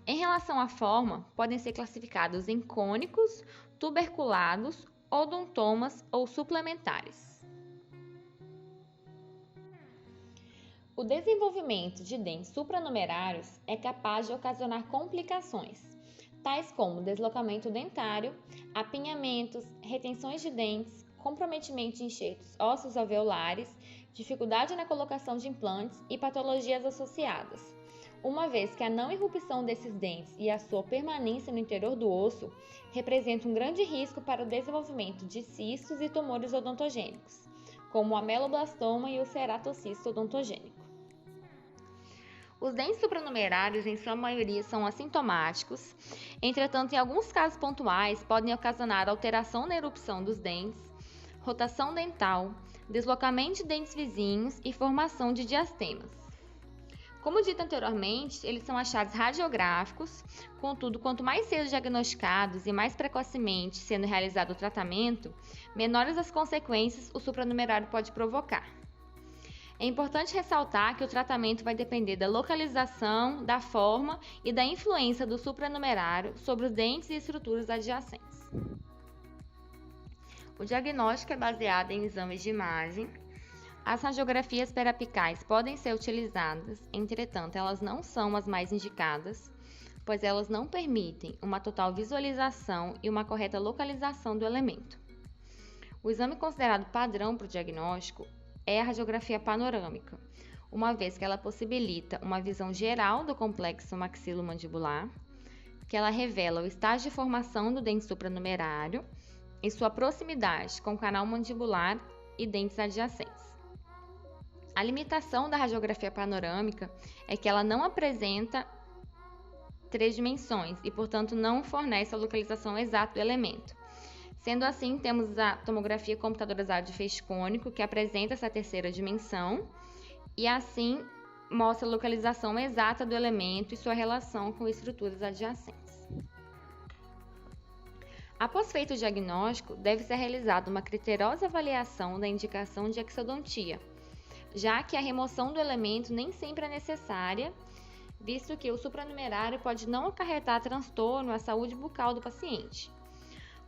Em relação à forma, podem ser classificados em cônicos, tuberculados, odontomas ou suplementares. O desenvolvimento de dentes supranumerários é capaz de ocasionar complicações, tais como deslocamento dentário, apinhamentos, retenções de dentes, comprometimento de enxertos ósseos alveolares, dificuldade na colocação de implantes e patologias associadas, uma vez que a não irrupção desses dentes e a sua permanência no interior do osso representa um grande risco para o desenvolvimento de cistos e tumores odontogênicos, como o ameloblastoma e o ceratocisto odontogênico. Os dentes supranumerários, em sua maioria, são assintomáticos, entretanto, em alguns casos pontuais, podem ocasionar alteração na erupção dos dentes, rotação dental, deslocamento de dentes vizinhos e formação de diastemas. Como dito anteriormente, eles são achados radiográficos, contudo, quanto mais cedo diagnosticados e mais precocemente sendo realizado o tratamento, menores as consequências o supranumerário pode provocar. É importante ressaltar que o tratamento vai depender da localização, da forma e da influência do supranumerário sobre os dentes e estruturas adjacentes. O diagnóstico é baseado em exames de imagem. As radiografias periapicais podem ser utilizadas, entretanto, elas não são as mais indicadas, pois elas não permitem uma total visualização e uma correta localização do elemento. O exame considerado padrão para o diagnóstico é a radiografia panorâmica, uma vez que ela possibilita uma visão geral do complexo maxilomandibular, que ela revela o estágio de formação do dente supranumerário e sua proximidade com o canal mandibular e dentes adjacentes. A limitação da radiografia panorâmica é que ela não apresenta 3 dimensões e, portanto, não fornece a localização exata do elemento. Sendo assim, temos a tomografia computadorizada de feixe cônico, que apresenta essa 3ª dimensão e, assim, mostra a localização exata do elemento e sua relação com estruturas adjacentes. Após feito o diagnóstico, deve ser realizada uma criteriosa avaliação da indicação de exodontia, já que a remoção do elemento nem sempre é necessária, visto que o supranumerário pode não acarretar transtorno à saúde bucal do paciente.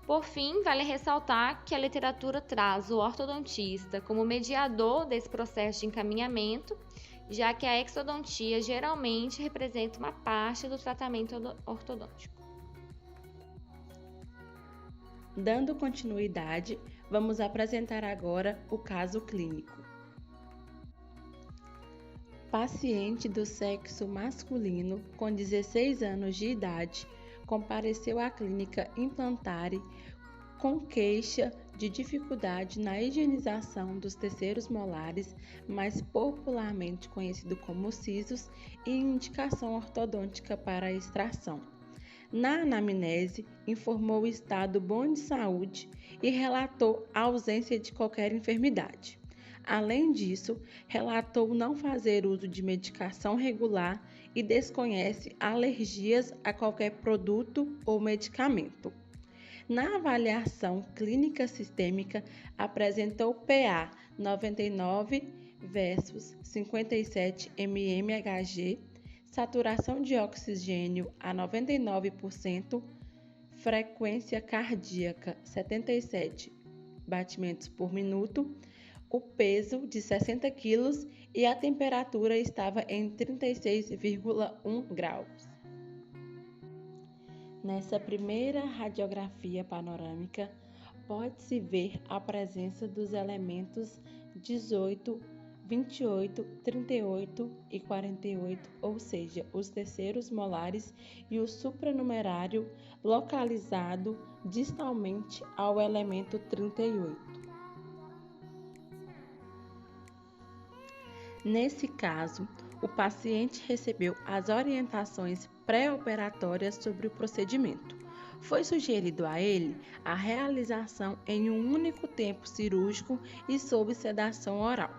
Por fim, vale ressaltar que a literatura traz o ortodontista como mediador desse processo de encaminhamento, já que a exodontia geralmente representa uma parte do tratamento ortodôntico. Dando continuidade, vamos apresentar agora o caso clínico. Paciente do sexo masculino com 16 anos de idade compareceu à clínica Implantare com queixa de dificuldade na higienização dos terceiros molares, mais popularmente conhecido como sisos, e indicação ortodôntica para a extração. Na anamnese, informou o estado bom de saúde e relatou a ausência de qualquer enfermidade. Além disso, relatou não fazer uso de medicação regular e desconhece alergias a qualquer produto ou medicamento. Na avaliação clínica sistêmica, apresentou PA 99 versus 57 mmHg, saturação de oxigênio a 99%, frequência cardíaca 77 batimentos por minuto, o peso de 60 kg e a temperatura estava em 36,1 graus. Nessa primeira radiografia panorâmica, pode-se ver a presença dos elementos 18, 28, 38 e 48, ou seja, os terceiros molares e o supranumerário localizado distalmente ao elemento 38. Nesse caso, o paciente recebeu as orientações pré-operatórias sobre o procedimento. Foi sugerido a ele a realização em um único tempo cirúrgico e sob sedação oral.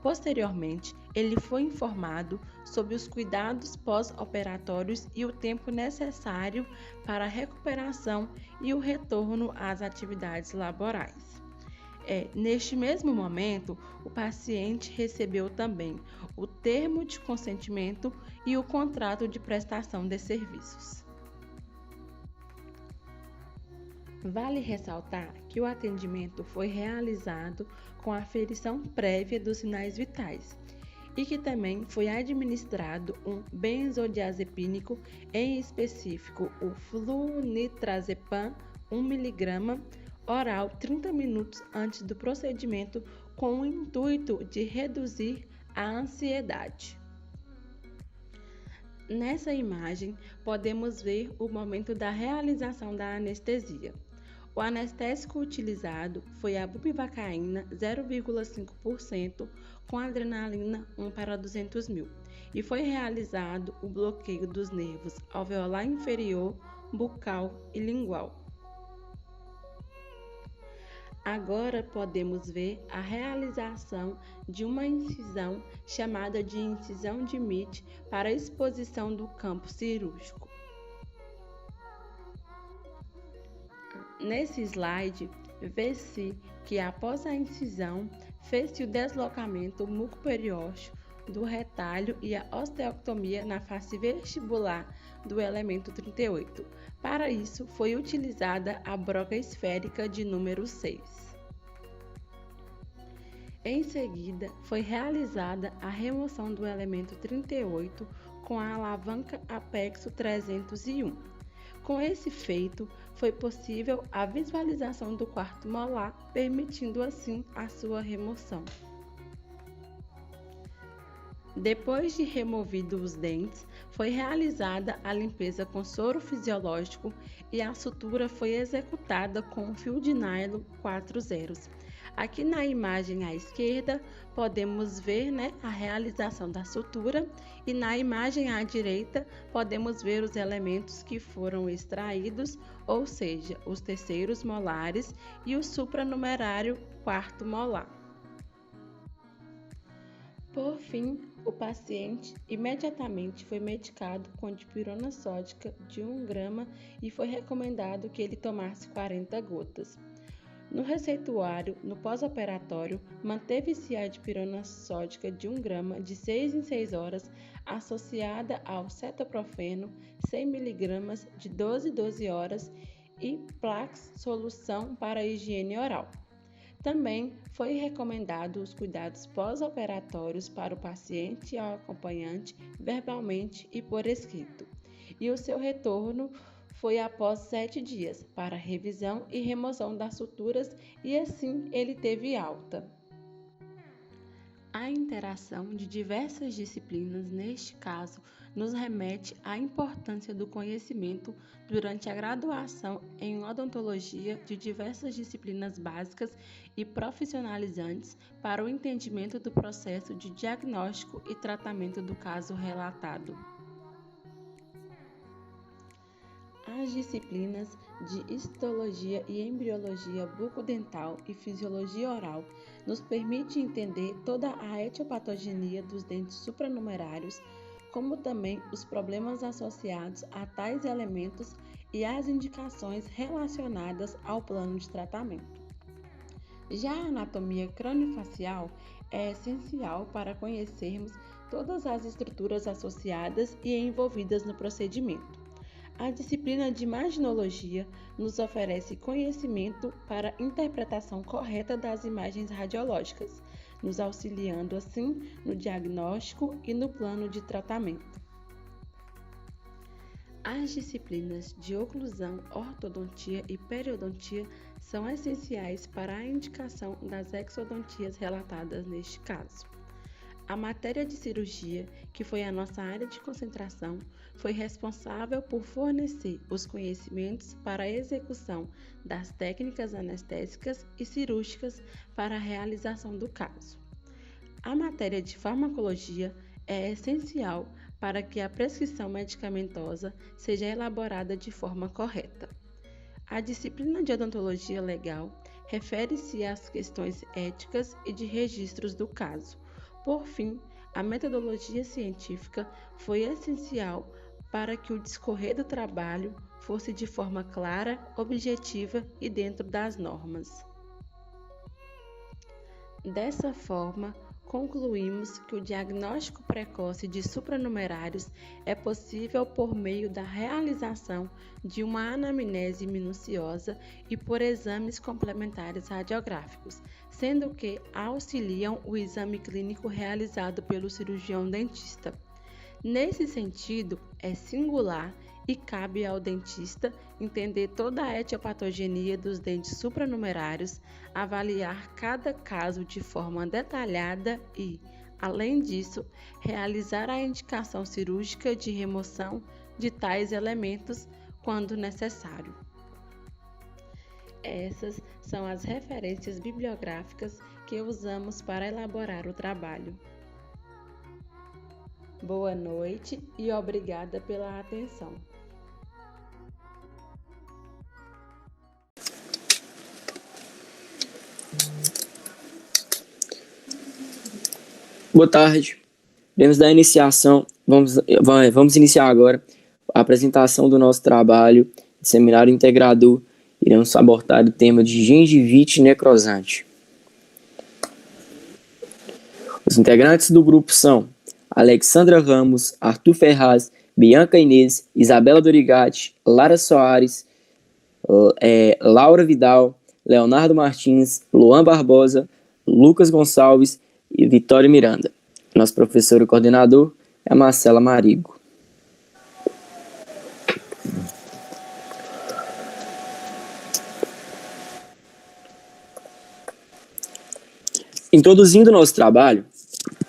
Posteriormente, ele foi informado sobre os cuidados pós-operatórios e o tempo necessário para a recuperação e o retorno às atividades laborais. Neste mesmo momento, o paciente recebeu também o termo de consentimento e o contrato de prestação de serviços. Vale ressaltar que o atendimento foi realizado com a aferição prévia dos sinais vitais e que também foi administrado um benzodiazepínico, em específico o flunitrazepam 1 mg oral 30 minutos antes do procedimento, com o intuito de reduzir a ansiedade. Nessa imagem, podemos ver o momento da realização da anestesia. O anestésico utilizado foi a bupivacaína 0,5% com adrenalina 1/200.000 e foi realizado o bloqueio dos nervos alveolar inferior, bucal e lingual. Agora podemos ver a realização de uma incisão chamada de incisão de Mead para exposição do campo cirúrgico. Nesse slide, vê-se que após a incisão, fez-se o deslocamento mucoperiósteo do retalho e a osteoctomia na face vestibular do elemento 38. Para isso, foi utilizada a broca esférica de número 6. Em seguida, foi realizada a remoção do elemento 38 com a alavanca Apexo 301. Com esse feito, foi possível a visualização do quarto molar, permitindo assim a sua remoção. Depois de removidos os dentes, foi realizada a limpeza com soro fisiológico e a sutura foi executada com um fio de nylon 4 zeros. Aqui na imagem à esquerda, podemos ver a realização da sutura e na imagem à direita, podemos ver os elementos que foram extraídos, ou seja, os terceiros molares e o supranumerário quarto molar. Por fim, o paciente imediatamente foi medicado com dipirona sódica de 1 grama e foi recomendado que ele tomasse 40 gotas. No receituário, no pós-operatório, manteve-se a dipirona sódica de 1 grama de 6 em 6 horas, associada ao cetoprofeno 100 mg de 12 em 12 horas e Plax solução para a higiene oral. Também foi recomendado os cuidados pós-operatórios para o paciente e ao acompanhante verbalmente e por escrito. E o seu retorno foi após 7 dias para revisão e remoção das suturas e assim ele teve alta. A interação de diversas disciplinas, neste caso, nos remete à importância do conhecimento durante a graduação em odontologia de diversas disciplinas básicas e profissionalizantes para o entendimento do processo de diagnóstico e tratamento do caso relatado. As disciplinas de histologia e embriologia bucodental e fisiologia oral nos permite entender toda a etiopatogenia dos dentes supranumerários, como também os problemas associados a tais elementos e as indicações relacionadas ao plano de tratamento. Já a anatomia craniofacial é essencial para conhecermos todas as estruturas associadas e envolvidas no procedimento. A disciplina de imaginologia nos oferece conhecimento para a interpretação correta das imagens radiológicas, nos auxiliando assim no diagnóstico e no plano de tratamento. As disciplinas de oclusão, ortodontia e periodontia são essenciais para a indicação das exodontias relatadas neste caso. A matéria de cirurgia, que foi a nossa área de concentração, foi responsável por fornecer os conhecimentos para a execução das técnicas anestésicas e cirúrgicas para a realização do caso. A matéria de farmacologia é essencial para que a prescrição medicamentosa seja elaborada de forma correta. A disciplina de odontologia legal refere-se às questões éticas e de registros do caso. Por fim, a metodologia científica foi essencial para que o discorrer do trabalho fosse de forma clara, objetiva e dentro das normas. Dessa forma, concluímos que o diagnóstico precoce de supranumerários é possível por meio da realização de uma anamnese minuciosa e por exames complementares radiográficos, sendo que auxiliam o exame clínico realizado pelo cirurgião dentista. Nesse sentido, é singular e cabe ao dentista entender toda a etiopatogenia dos dentes supranumerários, avaliar cada caso de forma detalhada e, além disso, realizar a indicação cirúrgica de remoção de tais elementos quando necessário. Essas são as referências bibliográficas que usamos para elaborar o trabalho. Boa noite e obrigada pela atenção. Boa tarde. Vamos iniciar agora a apresentação do nosso trabalho de seminário integrador. Iremos abordar o tema de gengivite necrosante. Os integrantes do grupo são Alexandra Ramos, Arthur Ferraz, Bianca Inês, Isabela Dorigatti, Lara Soares, Laura Vidal, Leonardo Martins, Luan Barbosa, Lucas Gonçalves e Vitória Miranda. Nosso professor e coordenador é a Marcela Marigo. Introduzindo o nosso trabalho,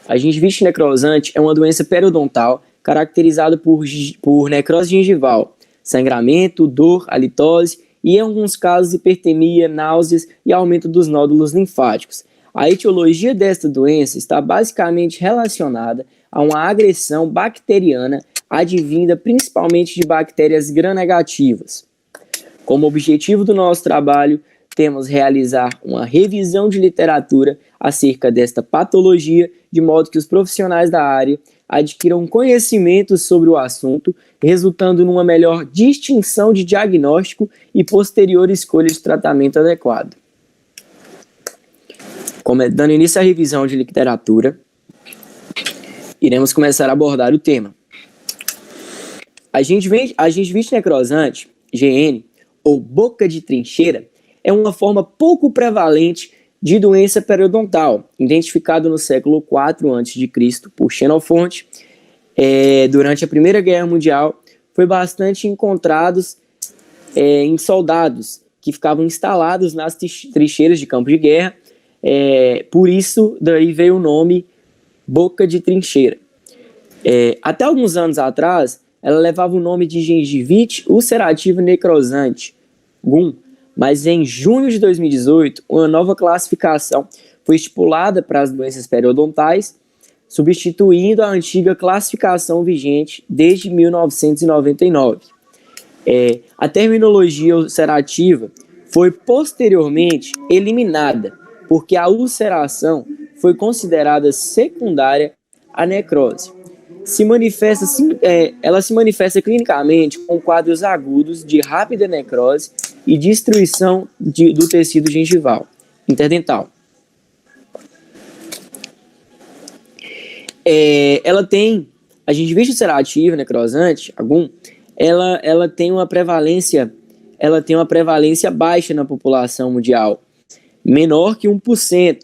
a gengivite necrosante é uma doença periodontal caracterizada por necrose gengival, sangramento, dor, halitose e, em alguns casos, hipertemia, náuseas e aumento dos nódulos linfáticos. A etiologia desta doença está basicamente relacionada a uma agressão bacteriana advinda principalmente de bactérias gram-negativas. Como objetivo do nosso trabalho, temos realizar uma revisão de literatura acerca desta patologia, de modo que os profissionais da área adquiram conhecimento sobre o assunto, resultando numa melhor distinção de diagnóstico e posterior escolha de tratamento adequado. Dando início à revisão de literatura, iremos começar a abordar o tema. A gengivite necrosante, GN, ou boca de trincheira, é uma forma pouco prevalente de doença periodontal, identificado no século IV a.C. por Xenofonte. Durante a Primeira Guerra Mundial, foi bastante encontrados em soldados que ficavam instalados nas trincheiras de campo de guerra. Por isso, daí veio o nome boca de trincheira. Até alguns anos atrás, ela levava o nome de gengivite ulcerativa necrosante, GUN, mas em junho de 2018, uma nova classificação foi estipulada para as doenças periodontais, substituindo a antiga classificação vigente desde 1999. A terminologia ulcerativa foi posteriormente eliminada porque a ulceração foi considerada secundária à necrose. Ela se manifesta clinicamente com quadros agudos de rápida necrose e destruição do tecido gengival interdental. A gengivite ulcerativa necrosante, ela tem uma prevalência baixa na população mundial, menor que 1%.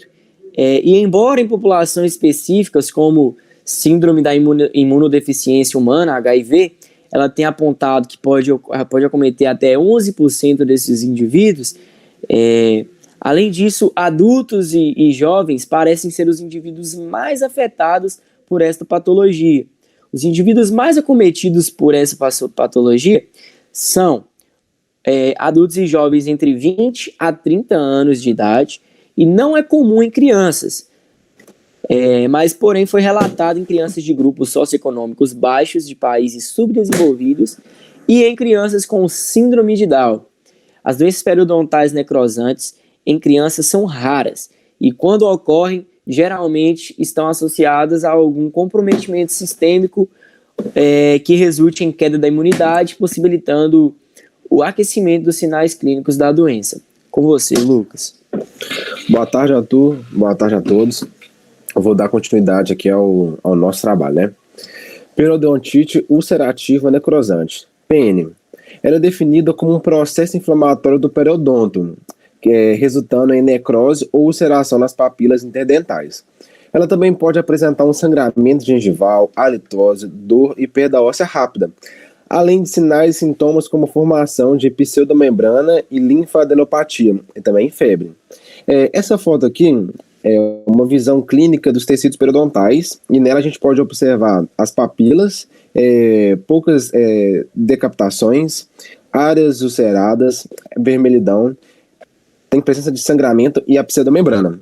E embora em populações específicas, como síndrome da imunodeficiência humana, HIV, ela tem apontado que pode acometer até 11% desses indivíduos. Além disso, adultos e jovens parecem ser os indivíduos mais afetados por esta patologia. Os indivíduos mais acometidos por essa patologia são adultos e jovens entre 20 a 30 anos de idade, e não é comum em crianças, mas porém foi relatado em crianças de grupos socioeconômicos baixos de países subdesenvolvidos e em crianças com síndrome de Down. As doenças periodontais necrosantes em crianças são raras e, quando ocorrem, geralmente estão associadas a algum comprometimento sistêmico que resulte em queda da imunidade, possibilitando o aquecimento dos sinais clínicos da doença. Com você, Lucas. Boa tarde, Arthur. Boa tarde a todos. Eu vou dar continuidade aqui ao nosso trabalho, né? Periodontite ulcerativa necrosante, PN. Ela é definida como um processo inflamatório do periodonto, resultando em necrose ou ulceração nas papilas interdentais. Ela também pode apresentar um sangramento gengival, halitose, dor e perda óssea rápida, além de sinais e sintomas como formação de pseudomembrana e linfadenopatia, e também febre. Essa foto aqui é uma visão clínica dos tecidos periodontais, e nela a gente pode observar as papilas, poucas decapitações, áreas ulceradas, vermelhidão, tem presença de sangramento e a pseudomembrana.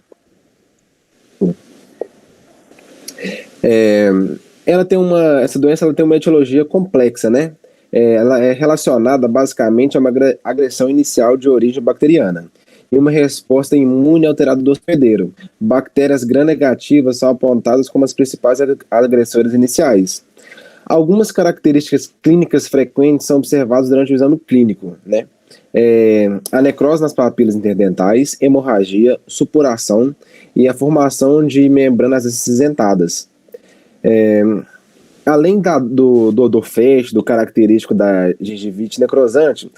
Essa doença ela tem uma etiologia complexa, né? Ela é relacionada basicamente a uma agressão inicial de origem bacteriana e uma resposta imune alterada do hospedeiro. Bactérias gram-negativas são apontadas como as principais agressoras iniciais. Algumas características clínicas frequentes são observadas durante o exame clínico, né? A necrose nas papilas interdentais, hemorragia, supuração e a formação de membranas acinzentadas. Além do odor fétido característico da gengivite necrosante,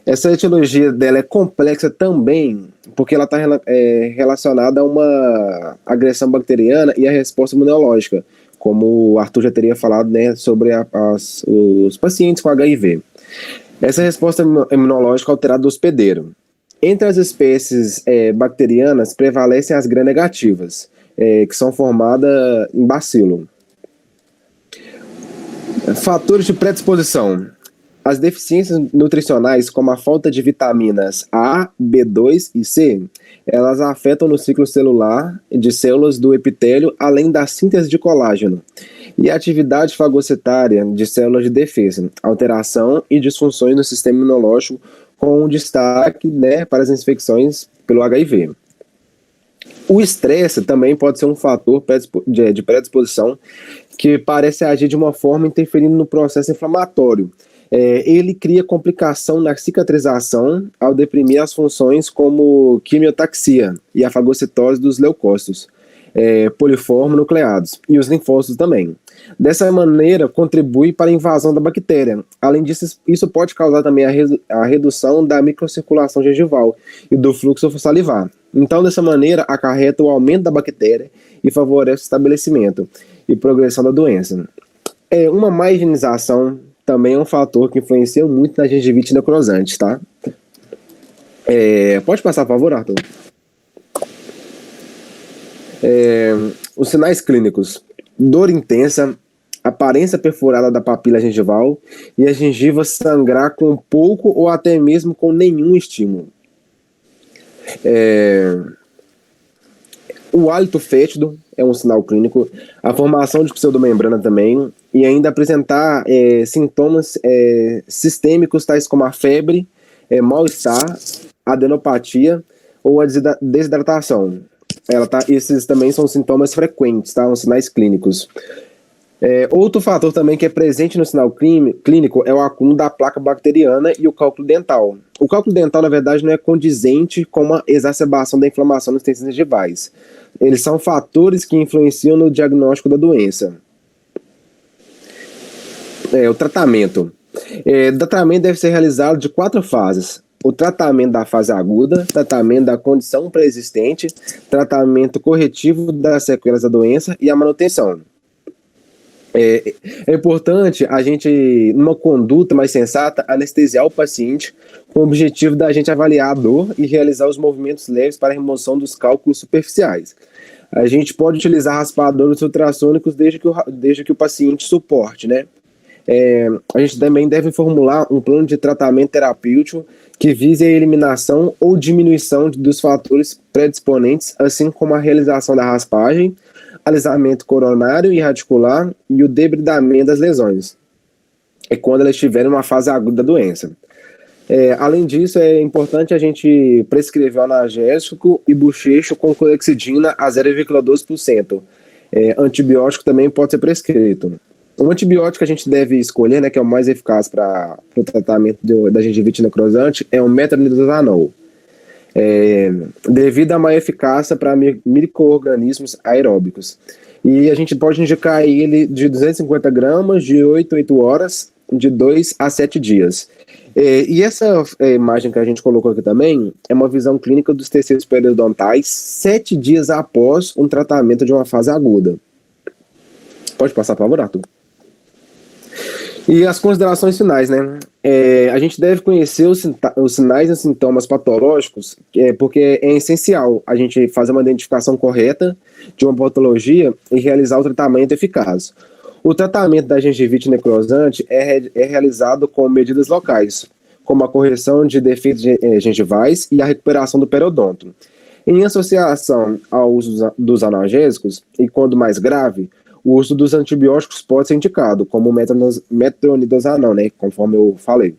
essa etiologia dela é complexa também, porque ela está relacionada a uma agressão bacteriana e a resposta imunológica, como o Arthur já teria falado, né, sobre os pacientes com HIV. Essa resposta imunológica alterada do hospedeiro. Entre as espécies bacterianas, prevalecem as gram-negativas, que são formadas em bacilo. Fatores de predisposição. As deficiências nutricionais, como a falta de vitaminas A, B2 e C, elas afetam no ciclo celular de células do epitélio, além da síntese de colágeno. E a atividade fagocitária de células de defesa, alteração e disfunções no sistema imunológico, com destaque, né, para as infecções pelo HIV. O estresse também pode ser um fator de predisposição que parece agir de uma forma interferindo no processo inflamatório. Ele cria complicação na cicatrização ao deprimir as funções como quimiotaxia e a fagocitose dos leucócitos, poliformo-nucleados, e os linfócitos também. Dessa maneira, contribui para a invasão da bactéria. Além disso, isso pode causar também a redução da microcirculação gengival e do fluxo salivar. Então, dessa maneira, acarreta o aumento da bactéria e favorece o estabelecimento e progressão da doença. Uma má higienização também é um fator que influencia muito na gengivite necrosante, tá? Pode passar, por favor, Arthur? Os sinais clínicos: dor intensa, aparência perfurada da papila gengival e a gengiva sangrar com pouco ou até mesmo com nenhum estímulo. O hálito fétido é um sinal clínico, a formação de pseudomembrana também, e ainda apresentar sintomas sistêmicos tais como a febre, mal-estar, adenopatia ou a desidratação. esses também são sintomas frequentes, tá? Os sinais clínicos. Outro fator também que é presente no sinal clínico é o acúmulo da placa bacteriana e o cálculo dental. O cálculo dental, na verdade, não é condizente com uma exacerbação da inflamação nos tecidos gengivais. Eles são fatores que influenciam no diagnóstico da doença. O tratamento. O tratamento deve ser realizado de 4 fases. O tratamento da fase aguda, tratamento da condição pré-existente, tratamento corretivo das sequelas da doença e a manutenção. É importante a gente, numa conduta mais sensata, anestesiar o paciente com o objetivo da gente avaliar a dor e realizar os movimentos leves para a remoção dos cálculos superficiais. A gente pode utilizar raspadores ultrassônicos desde que o paciente suporte, né? A gente também deve formular um plano de tratamento terapêutico que vise a eliminação ou diminuição dos fatores predisponentes, assim como a realização da raspagem, alisamento coronário e radicular e o debridamento das lesões. Quando elas estiverem numa fase aguda da doença. Além disso, é importante a gente prescrever analgésico e bochecho com clorexidina a 0,12%. Antibiótico também pode ser prescrito. O antibiótico que a gente deve escolher, né, que é o mais eficaz para o tratamento da gengivite necrosante, é o metronidazol. Devido à maior eficácia para micro-organismos aeróbicos. E a gente pode indicar ele de 250 gramas, de 8 a 8 horas, de 2 a 7 dias. E essa imagem que a gente colocou aqui também é uma visão clínica dos tecidos periodontais 7 dias após um tratamento de uma fase aguda. Pode passar, por favor, Arthur? E as considerações finais, né? A gente deve conhecer os sinais e sintomas patológicos, porque é essencial a gente fazer uma identificação correta de uma patologia e realizar o tratamento eficaz. O tratamento da gengivite necrosante é realizado com medidas locais, como a correção de defeitos gengivais e a recuperação do periodonto. Em associação ao uso dos analgésicos, e quando mais grave, o uso dos antibióticos pode ser indicado, como o metronidazol, né, conforme eu falei,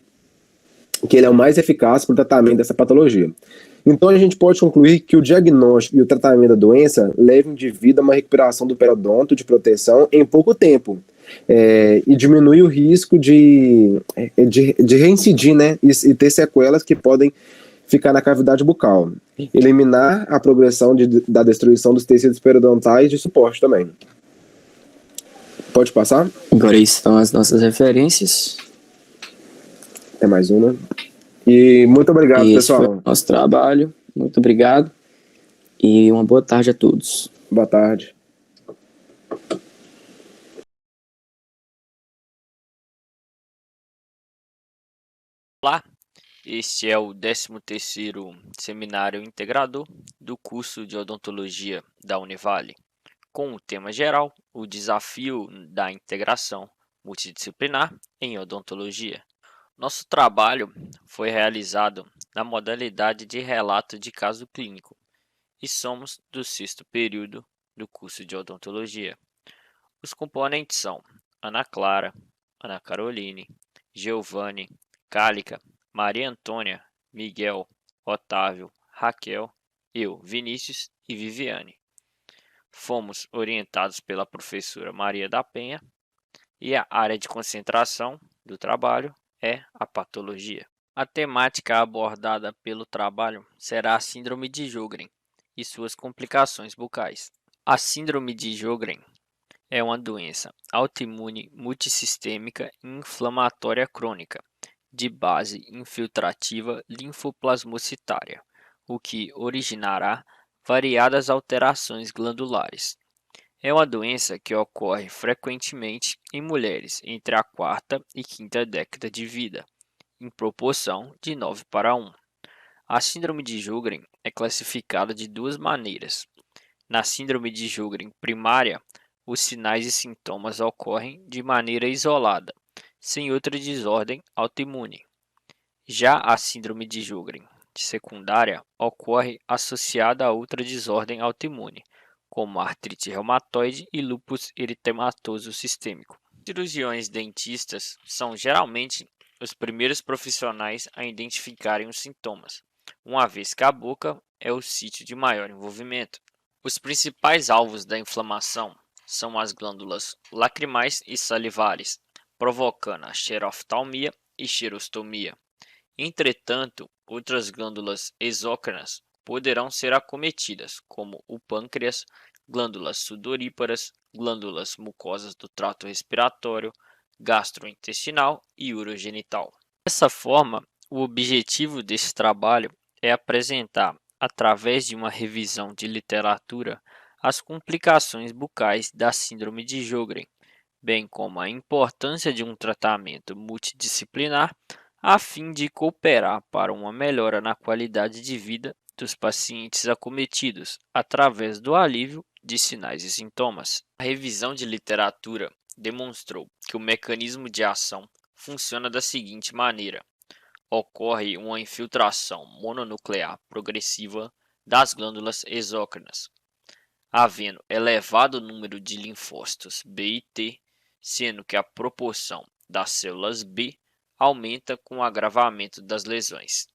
que ele é o mais eficaz para o tratamento dessa patologia. Então a gente pode concluir que o diagnóstico e o tratamento da doença levam de vida a uma recuperação do periodonto de proteção em pouco tempo, e diminui o risco de reincidir, né, e ter sequelas que podem ficar na cavidade bucal. Eliminar a progressão da destruição dos tecidos periodontais de suporte também. Pode passar? Agora estão as nossas referências. Tem mais uma. E muito obrigado, Esse pessoal. foi o nosso trabalho. Muito obrigado. E uma boa tarde a todos. Boa tarde. Olá, este é o 13º Seminário Integrador do curso de Odontologia da Univale, com o tema geral, o desafio da integração multidisciplinar em odontologia. Nosso trabalho foi realizado na modalidade de relato de caso clínico e somos do 6º período do curso de odontologia. Os componentes são Ana Clara, Ana Caroline, Giovanni, Cálica, Maria Antônia, Miguel, Otávio, Raquel, eu, Vinícius e Viviane. Fomos orientados pela professora Maria da Penha e a área de concentração do trabalho é a patologia. A temática abordada pelo trabalho será a síndrome de Sjögren e suas complicações bucais. A síndrome de Sjögren é uma doença autoimune multissistêmica e inflamatória crônica de base infiltrativa linfoplasmocitária, o que originará variadas alterações glandulares. É uma doença que ocorre frequentemente em mulheres entre a 4ª e 5ª década de vida, em proporção de 9:1. A síndrome de Sjögren é classificada de 2 maneiras. Na síndrome de Sjögren primária, os sinais e sintomas ocorrem de maneira isolada, sem outra desordem autoimune. Já a síndrome de Sjögren secundária ocorre associada a outra desordem autoimune, como artrite reumatoide e lúpus eritematoso sistêmico. Cirurgiões dentistas são geralmente os primeiros profissionais a identificarem os sintomas, uma vez que a boca é o sítio de maior envolvimento. Os principais alvos da inflamação são as glândulas lacrimais e salivares, provocando a xeroftalmia e xerostomia. Entretanto, outras glândulas exócrinas poderão ser acometidas, como o pâncreas, glândulas sudoríparas, glândulas mucosas do trato respiratório, gastrointestinal e urogenital. Dessa forma, o objetivo desse trabalho é apresentar, através de uma revisão de literatura, as complicações bucais da síndrome de Sjögren, bem como a importância de um tratamento multidisciplinar a fim de cooperar para uma melhora na qualidade de vida dos pacientes acometidos, através do alívio de sinais e sintomas. A revisão de literatura demonstrou que o mecanismo de ação funciona da seguinte maneira: ocorre uma infiltração mononuclear progressiva das glândulas exócrinas, havendo elevado número de linfócitos B e T, sendo que a proporção das células B aumenta com o agravamento das lesões,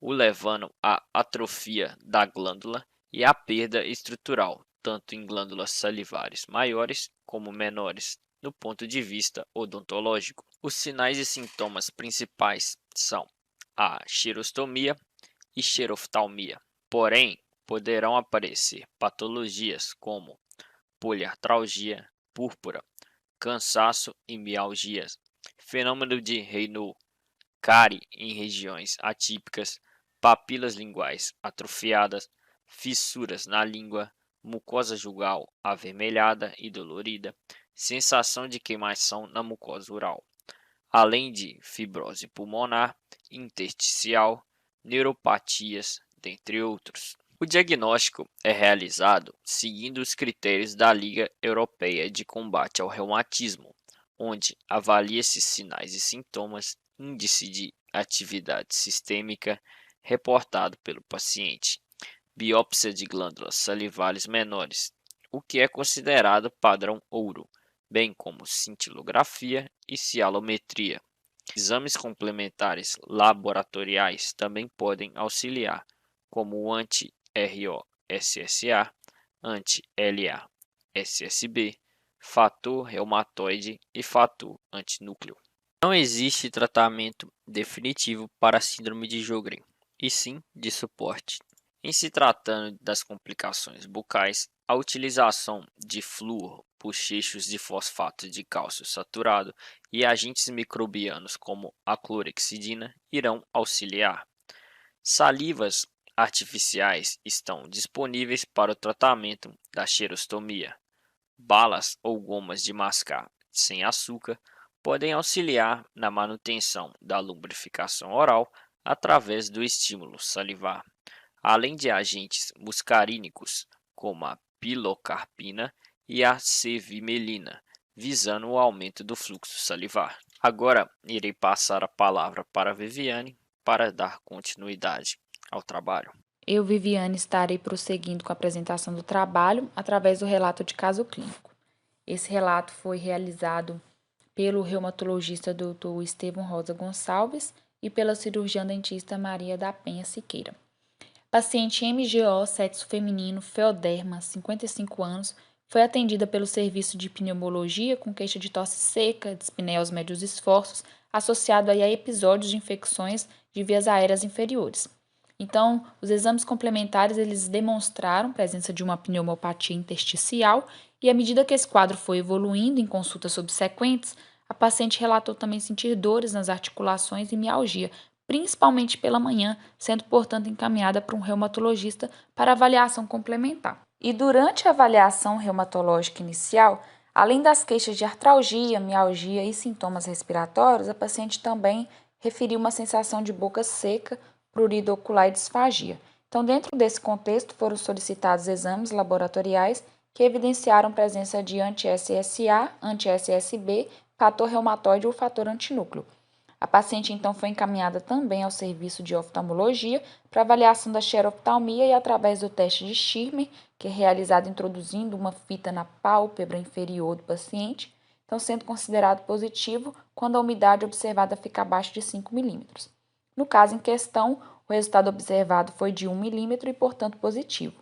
o levando à atrofia da glândula e à perda estrutural, tanto em glândulas salivares maiores como menores, no ponto de vista odontológico. Os sinais e sintomas principais são a xerostomia e xeroftalmia. Porém, poderão aparecer patologias como poliartralgia, púrpura, cansaço e mialgias, fenômeno de Raynaud, cárie em regiões atípicas, papilas linguais atrofiadas, fissuras na língua, mucosa jugal avermelhada e dolorida, sensação de queimação na mucosa oral, além de fibrose pulmonar, intersticial, neuropatias, dentre outros. O diagnóstico é realizado seguindo os critérios da Liga Europeia de Combate ao Reumatismo, onde avalia-se sinais e sintomas, índice de atividade sistêmica reportado pelo paciente, biópsia de glândulas salivares menores, o que é considerado padrão ouro, bem como cintilografia e cialometria. Exames complementares laboratoriais também podem auxiliar, como o anti-RO-SSA, anti-LA-SSB, fator reumatoide e fator antinúcleo. Não existe tratamento definitivo para a síndrome de Sjögren, e sim de suporte. Em se tratando das complicações bucais, a utilização de flúor, bochechos de fosfato de cálcio saturado e agentes microbianos como a clorexidina irão auxiliar. Salivas artificiais estão disponíveis para o tratamento da xerostomia. Balas ou gomas de mascar sem açúcar podem auxiliar na manutenção da lubrificação oral através do estímulo salivar, além de agentes muscarínicos como a pilocarpina e a cevimelina, visando o aumento do fluxo salivar. Agora irei passar a palavra para a Viviane para dar continuidade ao trabalho. Eu, Viviane, estarei prosseguindo com a apresentação do trabalho através do relato de caso clínico. Esse relato foi realizado pelo reumatologista Dr. Estevão Rosa Gonçalves e pela cirurgiã dentista Maria da Penha Siqueira. Paciente MGO, sexo feminino, feoderma, 55 anos, foi atendida pelo serviço de pneumologia com queixa de tosse seca, dispneia aos médios esforços, associado aí a episódios de infecções de vias aéreas inferiores. Então, os exames complementares eles demonstraram presença de uma pneumopatia intersticial e à medida que esse quadro foi evoluindo em consultas subsequentes, a paciente relatou também sentir dores nas articulações e mialgia, principalmente pela manhã, sendo, portanto, encaminhada para um reumatologista para avaliação complementar. E durante a avaliação reumatológica inicial, além das queixas de artralgia, mialgia e sintomas respiratórios, a paciente também referiu uma sensação de boca seca, prurido ocular e disfagia. Então, dentro desse contexto, foram solicitados exames laboratoriais que evidenciaram presença de anti-SSA, anti-SSB, fator reumatoide ou fator antinúcleo. A paciente, então, foi encaminhada também ao serviço de oftalmologia para avaliação da xeroftalmia e através do teste de Schirmer, que é realizado introduzindo uma fita na pálpebra inferior do paciente, então sendo considerado positivo quando a umidade observada fica abaixo de 5 milímetros. No caso em questão, o resultado observado foi de 1 milímetro e, portanto, positivo.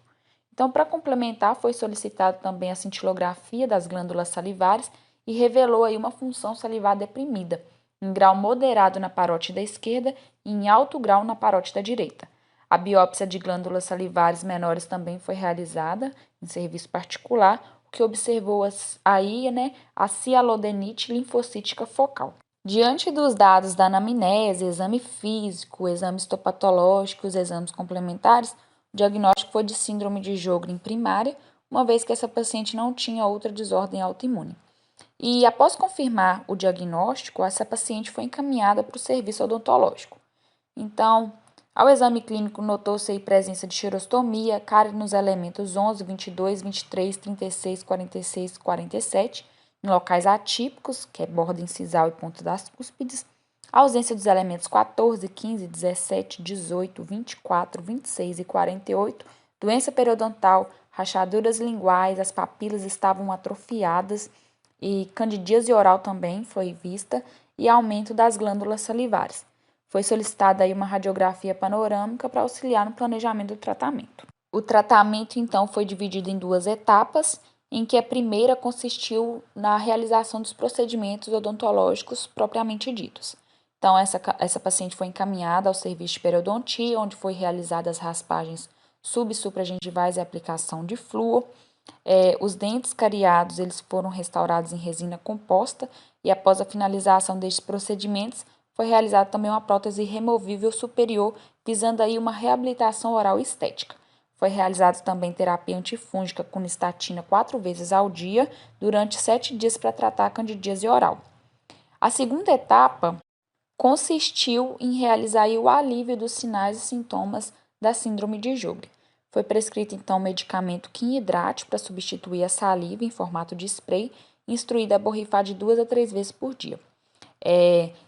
Então, para complementar, foi solicitado também a cintilografia das glândulas salivares e revelou aí uma função salivar deprimida, em grau moderado na parótida esquerda e em alto grau na parótida direita. A biópsia de glândulas salivares menores também foi realizada em serviço particular, o que observou aí, a cialodenite linfocítica focal. Diante dos dados da anamnese, exame físico, exame histopatológico e os exames complementares, o diagnóstico foi de síndrome de Sjögren primária, uma vez que essa paciente não tinha outra desordem autoimune. E após confirmar o diagnóstico, essa paciente foi encaminhada para o serviço odontológico. Então, ao exame clínico, notou-se aí presença de xerostomia, cárie nos elementos 11, 22, 23, 36, 46 e 47, em locais atípicos, que é borda incisal e ponta das cúspides, a ausência dos elementos 14, 15, 17, 18, 24, 26 e 48, doença periodontal, rachaduras linguais, as papilas estavam atrofiadas e candidíase oral também foi vista e aumento das glândulas salivares. Foi solicitada aí uma radiografia panorâmica para auxiliar no planejamento do tratamento. O tratamento, então, foi dividido em 2 etapas, em que a primeira consistiu na realização dos procedimentos odontológicos propriamente ditos. Então, essa paciente foi encaminhada ao serviço de periodontia, onde foi realizadas as raspagens sub- e supragengivais e aplicação de flúor. Os dentes cariados eles foram restaurados em resina composta e após a finalização destes procedimentos, foi realizada também uma prótese removível superior, visando aí uma reabilitação oral estética. Foi realizada também terapia antifúngica com nistatina 4 vezes ao dia, durante 7 dias para tratar a candidíase oral. A segunda etapa consistiu em realizar aí o alívio dos sinais e sintomas da síndrome de Sjögren. Foi prescrito, então, medicamento quinhidrate para substituir a saliva em formato de spray, instruído a borrifar de 2 a 3 vezes por dia.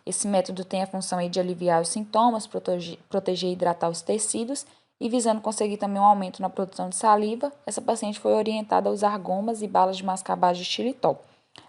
Esse método tem a função aí de aliviar os sintomas, proteger e hidratar os tecidos e visando conseguir também um aumento na produção de saliva, essa paciente foi orientada a usar gomas e balas de mascar de xilitol.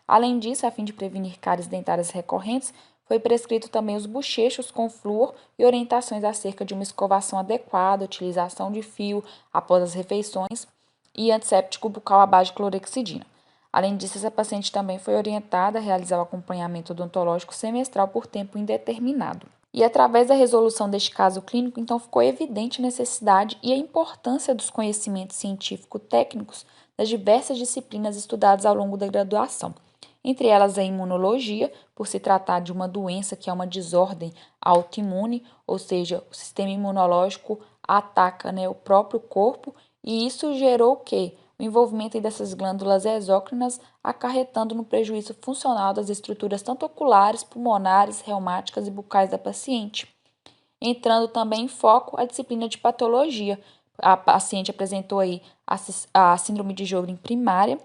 Além disso, a fim de prevenir cáries dentárias recorrentes, foi prescrito também os bochechos com flúor e orientações acerca de uma escovação adequada, utilização de fio após as refeições e antisséptico bucal à base de clorexidina. Além disso, essa paciente também foi orientada a realizar o acompanhamento odontológico semestral por tempo indeterminado. E através da resolução deste caso clínico, então ficou evidente a necessidade e a importância dos conhecimentos científico-técnicos das diversas disciplinas estudadas ao longo da graduação. Entre elas a imunologia, por se tratar de uma doença que é uma desordem autoimune, ou seja, o sistema imunológico ataca o próprio corpo, e isso gerou o quê? O envolvimento dessas glândulas exócrinas, acarretando no prejuízo funcional das estruturas tanto oculares, pulmonares, reumáticas e bucais da paciente. Entrando também em foco a disciplina de patologia. A paciente apresentou aí a síndrome de Sjögren primária,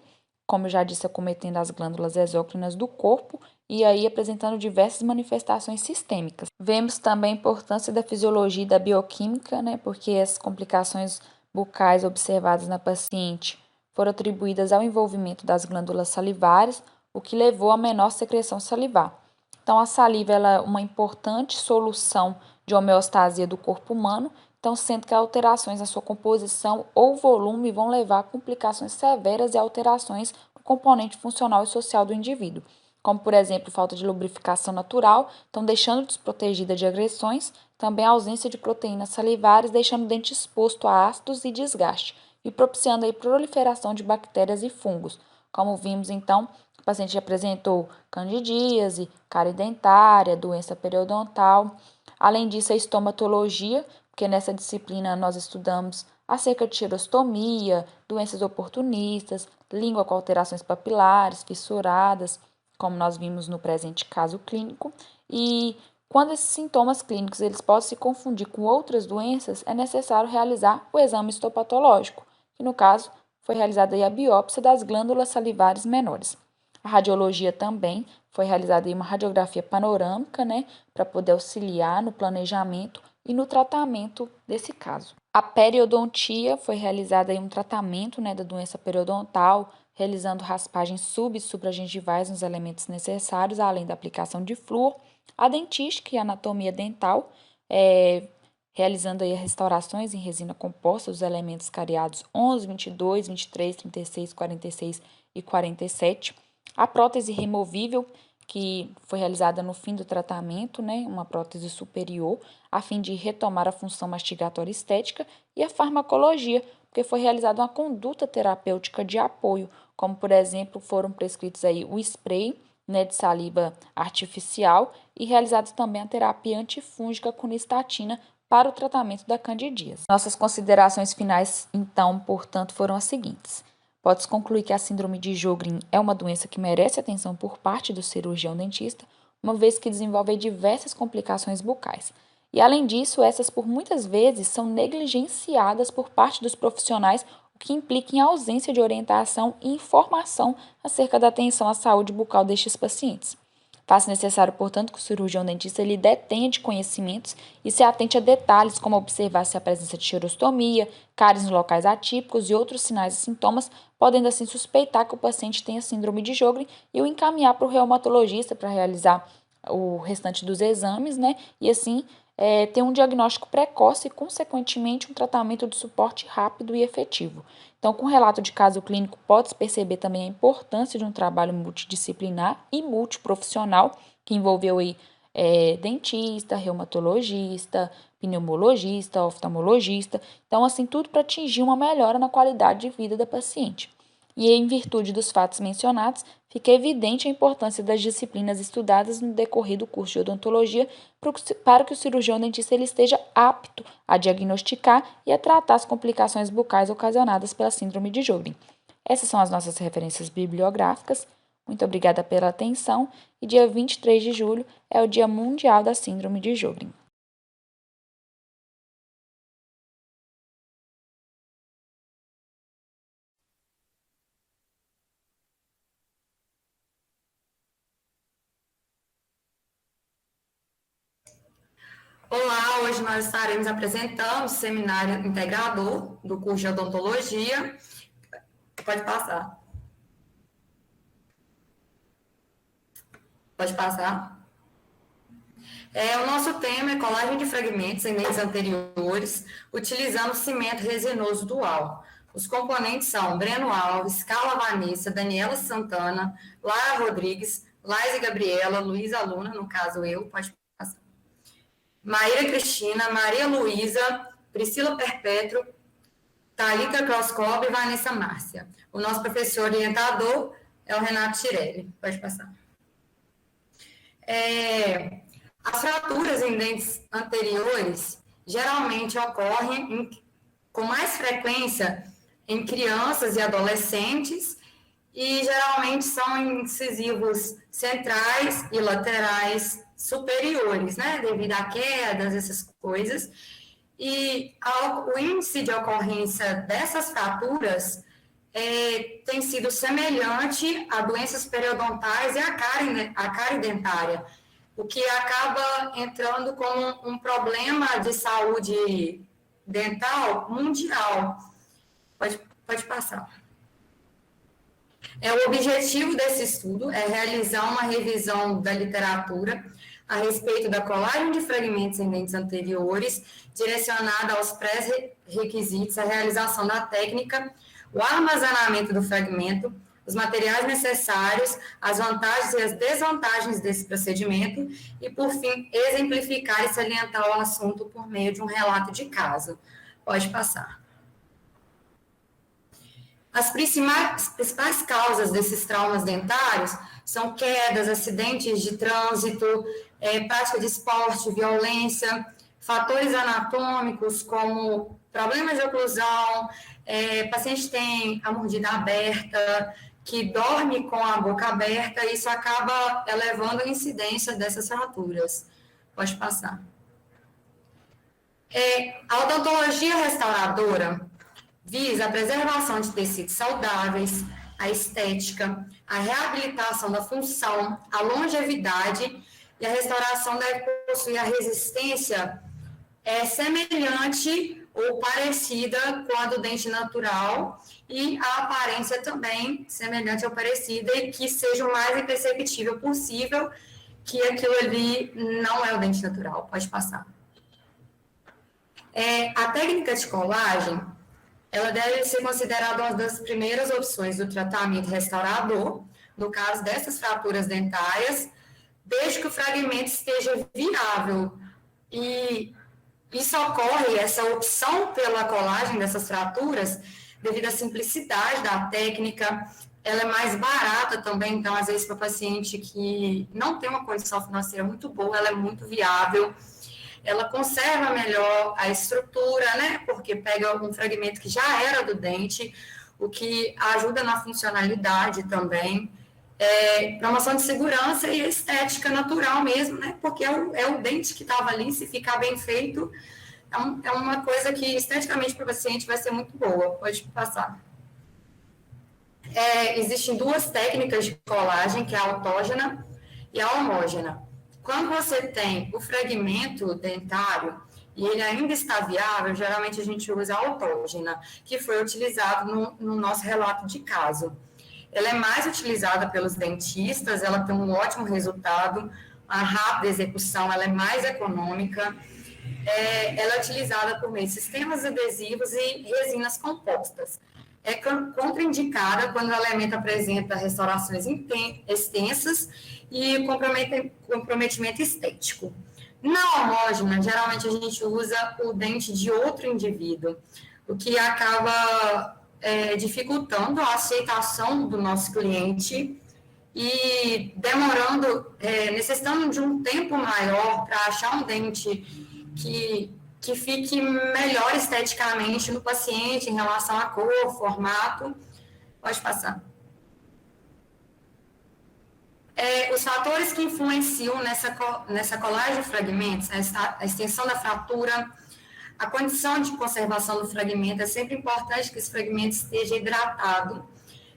como eu já disse, acometendo as glândulas exócrinas do corpo e aí apresentando diversas manifestações sistêmicas. Vemos também a importância da fisiologia e da bioquímica, porque as complicações bucais observadas na paciente foram atribuídas ao envolvimento das glândulas salivares, o que levou a menor secreção salivar. Então, a saliva ela é uma importante solução de homeostasia do corpo humano, então sendo que alterações na sua composição ou volume vão levar a complicações severas e alterações no componente funcional e social do indivíduo, como, por exemplo, falta de lubrificação natural, então deixando desprotegida de agressões, também a ausência de proteínas salivares, deixando o dente exposto a ácidos e desgaste, e propiciando a proliferação de bactérias e fungos. Como vimos, então, o paciente apresentou candidíase, cárie dentária, doença periodontal. Além disso, a estomatologia, porque nessa disciplina nós estudamos acerca de xerostomia, doenças oportunistas, língua com alterações papilares, fissuradas, como nós vimos no presente caso clínico, e quando esses sintomas clínicos eles podem se confundir com outras doenças, é necessário realizar o exame histopatológico, que no caso foi realizada a biópsia das glândulas salivares menores. A radiologia também foi realizada uma radiografia panorâmica, para poder auxiliar no planejamento e no tratamento desse caso. A periodontia foi realizada um tratamento da doença periodontal, realizando raspagens sub- e supragengivais nos elementos necessários, além da aplicação de flúor. A dentística e a anatomia dental, realizando aí restaurações em resina composta dos elementos cariados 11, 22, 23, 36, 46 e 47. A prótese removível, que foi realizada no fim do tratamento, né, uma prótese superior, a fim de retomar a função mastigatória estética, e a farmacologia, porque foi realizada uma conduta terapêutica de apoio, como, por exemplo, foram prescritos aí o spray, né, de saliva artificial e realizada também a terapia antifúngica com nistatina para o tratamento da candidíase. Nossas considerações finais, então, portanto, foram as seguintes. Pode-se concluir que a síndrome de Sjögren é uma doença que merece atenção por parte do cirurgião dentista, uma vez que desenvolve diversas complicações bucais. E, além disso, essas por muitas vezes são negligenciadas por parte dos profissionais, o que implica em ausência de orientação e informação acerca da atenção à saúde bucal destes pacientes. Faz necessário, portanto, que o cirurgião dentista ele detenha de conhecimentos e se atente a detalhes como observar se a presença de xerostomia, cáries nos locais atípicos e outros sinais e sintomas, podendo assim suspeitar que o paciente tenha síndrome de Sjögren e o encaminhar para o reumatologista para realizar o restante dos exames, né? E assim ter um diagnóstico precoce e, consequentemente, um tratamento de suporte rápido e efetivo. Então, com o relato de caso clínico, pode-se perceber também a importância de um trabalho multidisciplinar e multiprofissional, que envolveu aí, dentista, reumatologista, pneumologista, oftalmologista. Então, assim, tudo para atingir uma melhora na qualidade de vida da paciente. E, em virtude dos fatos mencionados, fica evidente a importância das disciplinas estudadas no decorrer do curso de odontologia para que o cirurgião dentista ele esteja apto a diagnosticar e a tratar as complicações bucais ocasionadas pela síndrome de Sjögren. Essas são as nossas referências bibliográficas. Muito obrigada pela atenção e dia 23 de julho é o Dia Mundial da Síndrome de Sjögren. Olá, hoje nós estaremos apresentando o seminário integrador do curso de odontologia. Pode passar. Pode passar. O nosso tema é colagem de fragmentos em dentes anteriores, utilizando cimento resinoso dual. Os componentes são Breno Alves, Carla Vanessa, Daniela Santana, Lara Rodrigues, Laís Gabriela, Luísa Luna, no caso eu, pode passar. Maíra Cristina, Maria Luísa, Priscila Perpétuo, Thalita Croscob e Vanessa Márcia. O nosso professor orientador é o Renato Tirelli. Pode passar. As fraturas em dentes anteriores geralmente ocorrem com mais frequência em crianças e adolescentes e geralmente são incisivos centrais e laterais superiores, né, devido a quedas, essas coisas. E o índice de ocorrência dessas fraturas tem sido semelhante a doenças periodontais e a cárie dentária, o que acaba entrando como um problema de saúde dental mundial. Pode passar. O objetivo desse estudo é realizar uma revisão da literatura a respeito da colagem de fragmentos em dentes anteriores, direcionada aos pré-requisitos, a realização da técnica, o armazenamento do fragmento, os materiais necessários, as vantagens e as desvantagens desse procedimento e, por fim, exemplificar e salientar o assunto por meio de um relato de caso. Pode passar. As principais causas desses traumas dentários são quedas, acidentes de trânsito, prática de esporte, violência, fatores anatômicos como problemas de oclusão, paciente tem a mordida aberta, que dorme com a boca aberta, e isso acaba elevando a incidência dessas fraturas. Pode passar. A odontologia restauradora visa a preservação de tecidos saudáveis, a estética, a reabilitação da função, a longevidade e a restauração deve possuir a resistência semelhante ou parecida com a do dente natural e a aparência também semelhante ou parecida e que seja o mais imperceptível possível que aquilo ali não é o dente natural. Pode passar. A técnica de colagem, ela deve ser considerada uma das primeiras opções do tratamento restaurador, no caso dessas fraturas dentárias, desde que o fragmento esteja viável. E isso ocorre, essa opção pela colagem dessas fraturas, devido à simplicidade da técnica, ela é mais barata também, então, às vezes, para o paciente que não tem uma condição financeira muito boa, ela é muito viável, ela conserva melhor a estrutura, né, porque pega um fragmento que já era do dente, o que ajuda na funcionalidade também, promoção de segurança e estética natural mesmo, né, porque é o dente que estava ali, se ficar bem feito, é uma coisa que esteticamente para o paciente vai ser muito boa, pode passar. Existem duas técnicas de colagem, que é a autógena e a homógena. Quando você tem o fragmento dentário e ele ainda está viável, geralmente a gente usa a autógena, que foi utilizado no nosso relato de caso. Ela é mais utilizada pelos dentistas, ela tem um ótimo resultado, a rápida execução, ela é mais econômica, ela é utilizada por meio de sistemas adesivos e resinas compostas. É contraindicada quando o elemento apresenta restaurações extensas e comprometimento estético. Na homógena, geralmente a gente usa o dente de outro indivíduo, o que acaba dificultando a aceitação do nosso cliente e demorando, necessitando de um tempo maior para achar um dente que fique melhor esteticamente no paciente em relação à cor, formato. Pode passar. Os fatores que influenciam nessa colagem de fragmentos, a extensão da fratura, a condição de conservação do fragmento, é sempre importante que esse fragmento esteja hidratado.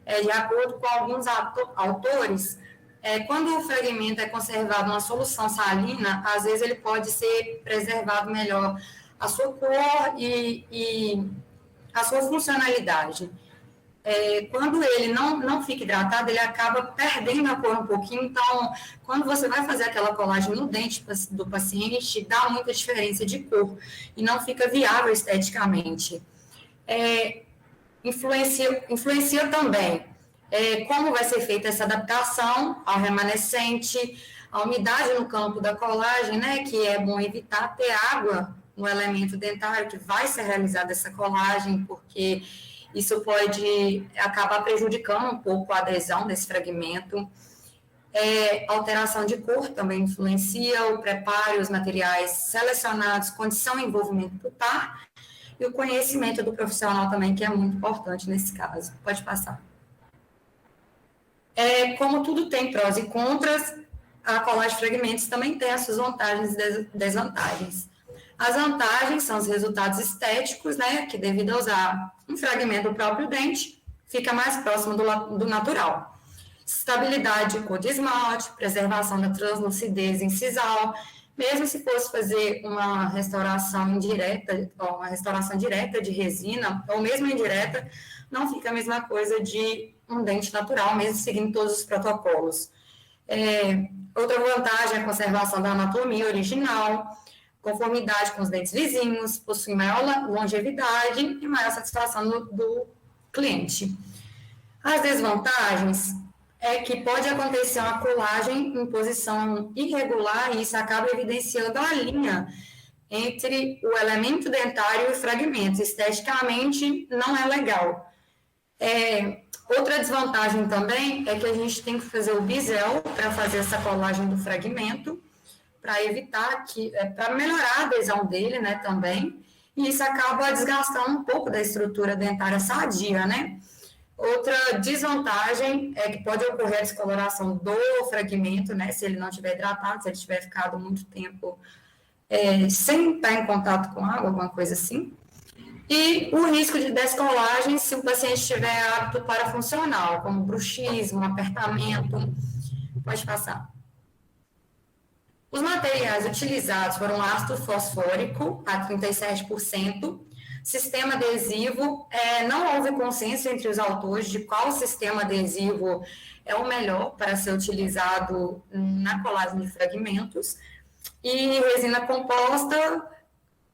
De acordo com alguns autores, quando o fragmento é conservado numa solução salina, às vezes ele pode ser preservado melhor a sua cor e a sua funcionalidade. Quando ele não fica hidratado, ele acaba perdendo a cor um pouquinho, então, quando você vai fazer aquela colagem no dente do paciente, dá muita diferença de cor e não fica viável esteticamente. Influencia também como vai ser feita essa adaptação ao remanescente, a umidade no campo da colagem, né, que é bom evitar ter água no elemento dentário que vai ser realizada essa colagem, porque isso pode acabar prejudicando um pouco a adesão desse fragmento. Alteração de cor também influencia, o preparo, os materiais selecionados, condição e envolvimento pulpar, e o conhecimento do profissional também, que é muito importante nesse caso. Pode passar. Como tudo tem prós e contras, a colagem de fragmentos também tem as suas vantagens e desvantagens. As vantagens são os resultados estéticos, né, que devido a usar um fragmento do próprio dente, fica mais próximo do natural. Estabilidade de cor de esmalte, preservação da translucidez incisal, mesmo se fosse fazer uma restauração indireta, ou uma restauração direta de resina, ou mesmo indireta, não fica a mesma coisa de um dente natural, mesmo seguindo todos os protocolos. Outra vantagem é a conservação da anatomia original, conformidade com os dentes vizinhos, possui maior longevidade e maior satisfação do cliente. As desvantagens é que pode acontecer uma colagem em posição irregular e isso acaba evidenciando a linha entre o elemento dentário e o fragmento. Esteticamente, não é legal. Outra desvantagem também é que a gente tem que fazer o bisel para fazer essa colagem do fragmento, para evitar para melhorar a adesão dele, né, também, e isso acaba desgastando um pouco da estrutura dentária sadia, né. Outra desvantagem é que pode ocorrer a descoloração do fragmento, né, se ele não estiver hidratado, se ele tiver ficado muito tempo sem estar em contato com água, alguma coisa assim. E o risco de descolagem se o paciente estiver apto para funcional, como bruxismo, apertamento. Pode passar. Os materiais utilizados foram ácido fosfórico, a 37%, sistema adesivo, não houve consenso entre os autores de qual sistema adesivo é o melhor para ser utilizado na colagem de fragmentos, e resina composta,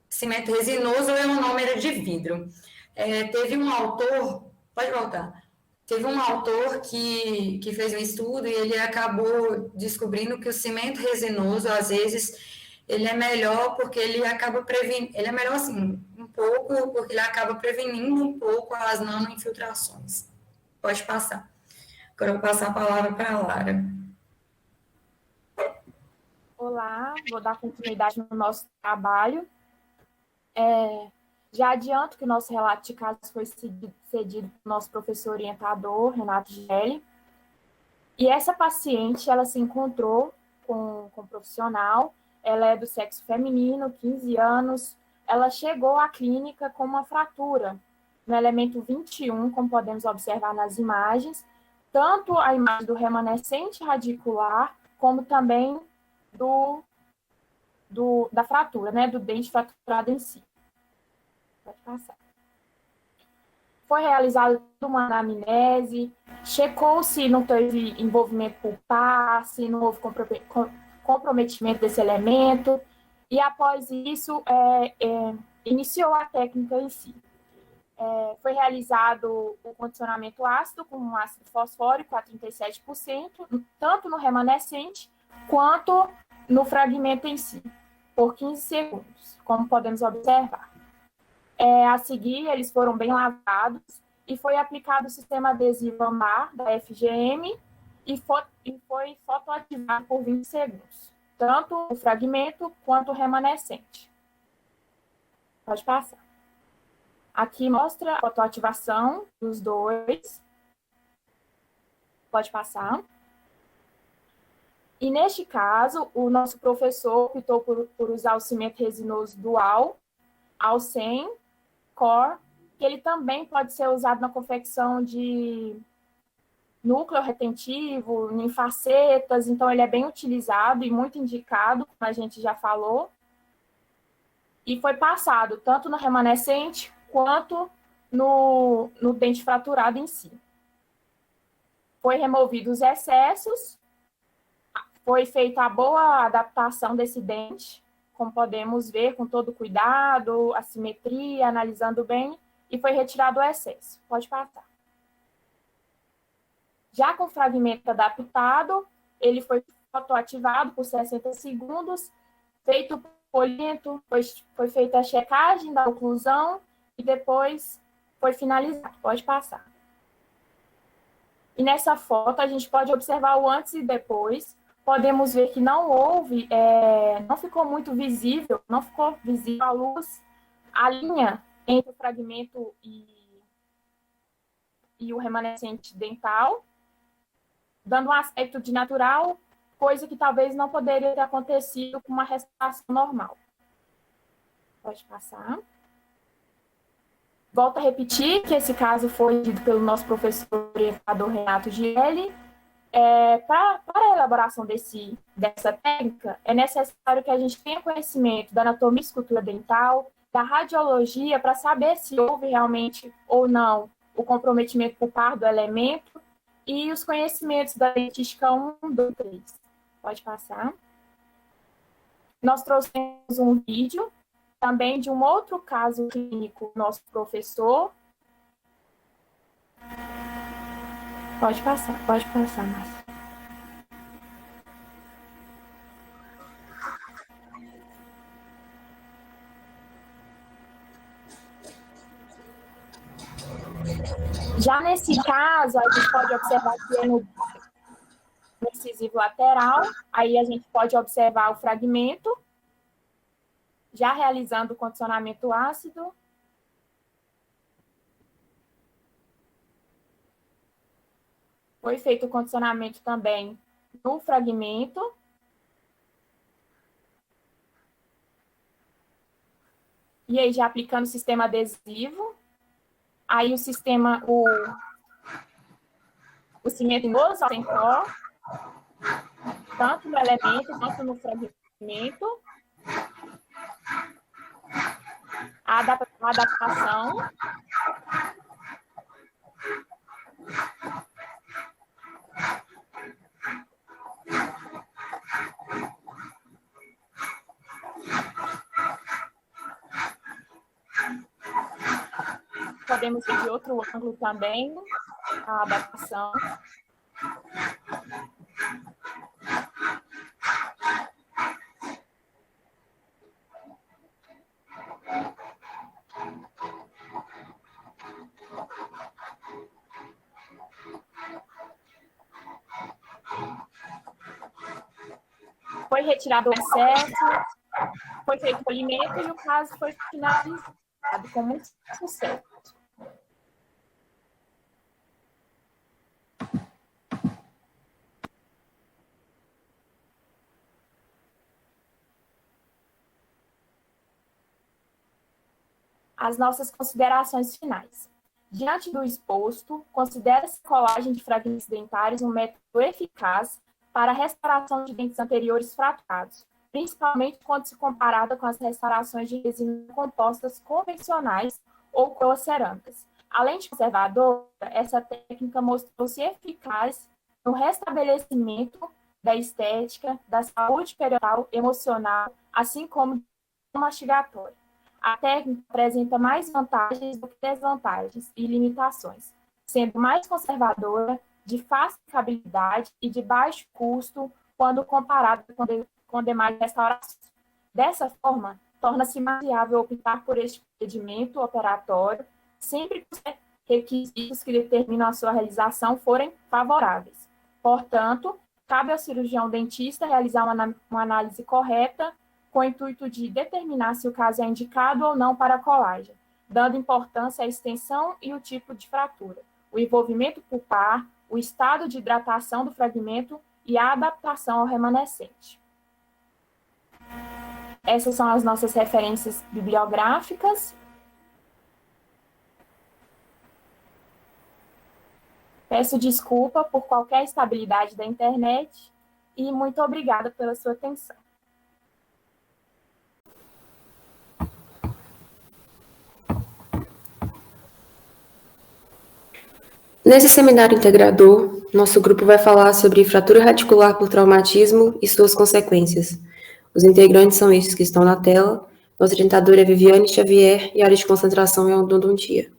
cimento resinoso ou ionômero de vidro. Teve um autor, pode voltar, teve um autor que fez um estudo e ele acabou descobrindo que o cimento resinoso, às vezes, ele é melhor porque ele acaba prevenindo, ele é melhor assim, um pouco, porque ele acaba prevenindo um pouco as nanoinfiltrações. Pode passar. Agora eu vou passar a palavra para a Lara. Olá, vou dar continuidade no nosso trabalho. Já adianto que o nosso relato de caso foi cedido pelo nosso professor orientador, Renato Gelli. E essa paciente, ela se encontrou com um profissional, ela é do sexo feminino, 15 anos, ela chegou à clínica com uma fratura no elemento 21, como podemos observar nas imagens, tanto a imagem do remanescente radicular, como também da fratura, né, do dente fraturado em si. Pode passar. Foi realizada uma anamnese, checou se não teve envolvimento pulpar, se não houve comprometimento desse elemento, e após isso, iniciou a técnica em si. Foi realizado o condicionamento ácido com um ácido fosfórico a 37%, tanto no remanescente quanto no fragmento em si, por 15 segundos, como podemos observar. A seguir, eles foram bem lavados e foi aplicado o sistema adesivo AMAR da FGM e foi fotoativado por 20 segundos, tanto o fragmento quanto o remanescente. Pode passar. Aqui mostra a fotoativação dos dois. Pode passar. E neste caso, o nosso professor optou por usar o cimento resinoso dual, Alcem, Core, que ele também pode ser usado na confecção de núcleo retentivo, em facetas, então ele é bem utilizado e muito indicado, como a gente já falou. E foi passado tanto no remanescente quanto no dente fraturado em si. Foi removido os excessos, foi feita a boa adaptação desse dente, como podemos ver, com todo cuidado, a simetria, analisando bem, e foi retirado o excesso. Pode passar. Já com o fragmento adaptado, ele foi fotoativado por 60 segundos, feito o polimento, foi feita a checagem da oclusão e depois foi finalizado. Pode passar. E nessa foto a gente pode observar o antes e depois. Podemos ver que não houve, não ficou muito visível, não ficou visível a luz, a linha entre o fragmento e o remanescente dental, dando um aspecto de natural, coisa que talvez não poderia ter acontecido com uma restauração normal. Pode passar. Volto a repetir que esse caso foi dito pelo nosso professor orientador Renato Gelli. Para a elaboração dessa técnica, é necessário que a gente tenha conhecimento da anatomia e escultura dental, da radiologia, para saber se houve realmente ou não o comprometimento pulpar do elemento, e os conhecimentos da dentística 1, 2, 3. Pode passar. Nós trouxemos um vídeo também de um outro caso clínico, nosso professor. Pode passar, Márcia. Já nesse caso, a gente pode observar que é no incisivo lateral, aí a gente pode observar o fragmento, já realizando o condicionamento ácido. Foi feito o condicionamento também no fragmento. E aí, já aplicando o sistema adesivo. Aí, o sistema, o cimento resinoso, sem pó, tanto no elemento quanto no fragmento. A adaptação. podemos ver de outro ângulo também a adaptação. Foi retirado o excesso, foi feito o polimento e o caso foi finalizado com muito sucesso. As nossas considerações finais. Diante do exposto, considera-se a colagem de fragmentos dentários um método eficaz para a restauração de dentes anteriores fraturados, principalmente quando se comparada com as restaurações de resina compostas convencionais ou coroacerâmicas. Além de conservadora, essa técnica mostrou-se eficaz no restabelecimento da estética, da saúde perioral, emocional, assim como mastigatória. A técnica apresenta mais vantagens do que desvantagens e limitações, sendo mais conservadora, de fácil aplicabilidade e de baixo custo quando comparada com demais restaurações. Dessa forma, torna-se mais viável optar por este procedimento operatório, sempre que os requisitos que determinam a sua realização forem favoráveis. Portanto, cabe ao cirurgião dentista realizar uma análise correta com o intuito de determinar se o caso é indicado ou não para a colagem, dando importância à extensão e o tipo de fratura, o envolvimento pulpar, o estado de hidratação do fragmento e a adaptação ao remanescente. Essas são as nossas referências bibliográficas. Peço desculpa por qualquer instabilidade da internet e muito obrigada pela sua atenção. Nesse seminário integrador, nosso grupo vai falar sobre fratura radicular por traumatismo e suas consequências. Os integrantes são estes que estão na tela. Nossa orientadora é Viviane Xavier e a área de concentração é a odontia.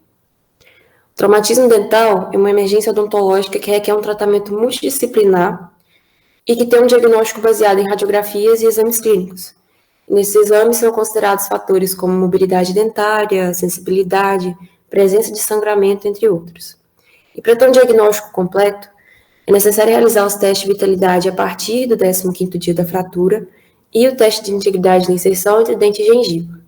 O traumatismo dental é uma emergência odontológica que requer um tratamento multidisciplinar e que tem um diagnóstico baseado em radiografias e exames clínicos. Nesses exames são considerados fatores como mobilidade dentária, sensibilidade, presença de sangramento, entre outros. E para ter um diagnóstico completo, é necessário realizar os testes de vitalidade a partir do 15º dia da fratura e o teste de integridade da inserção entre dente e gengiva.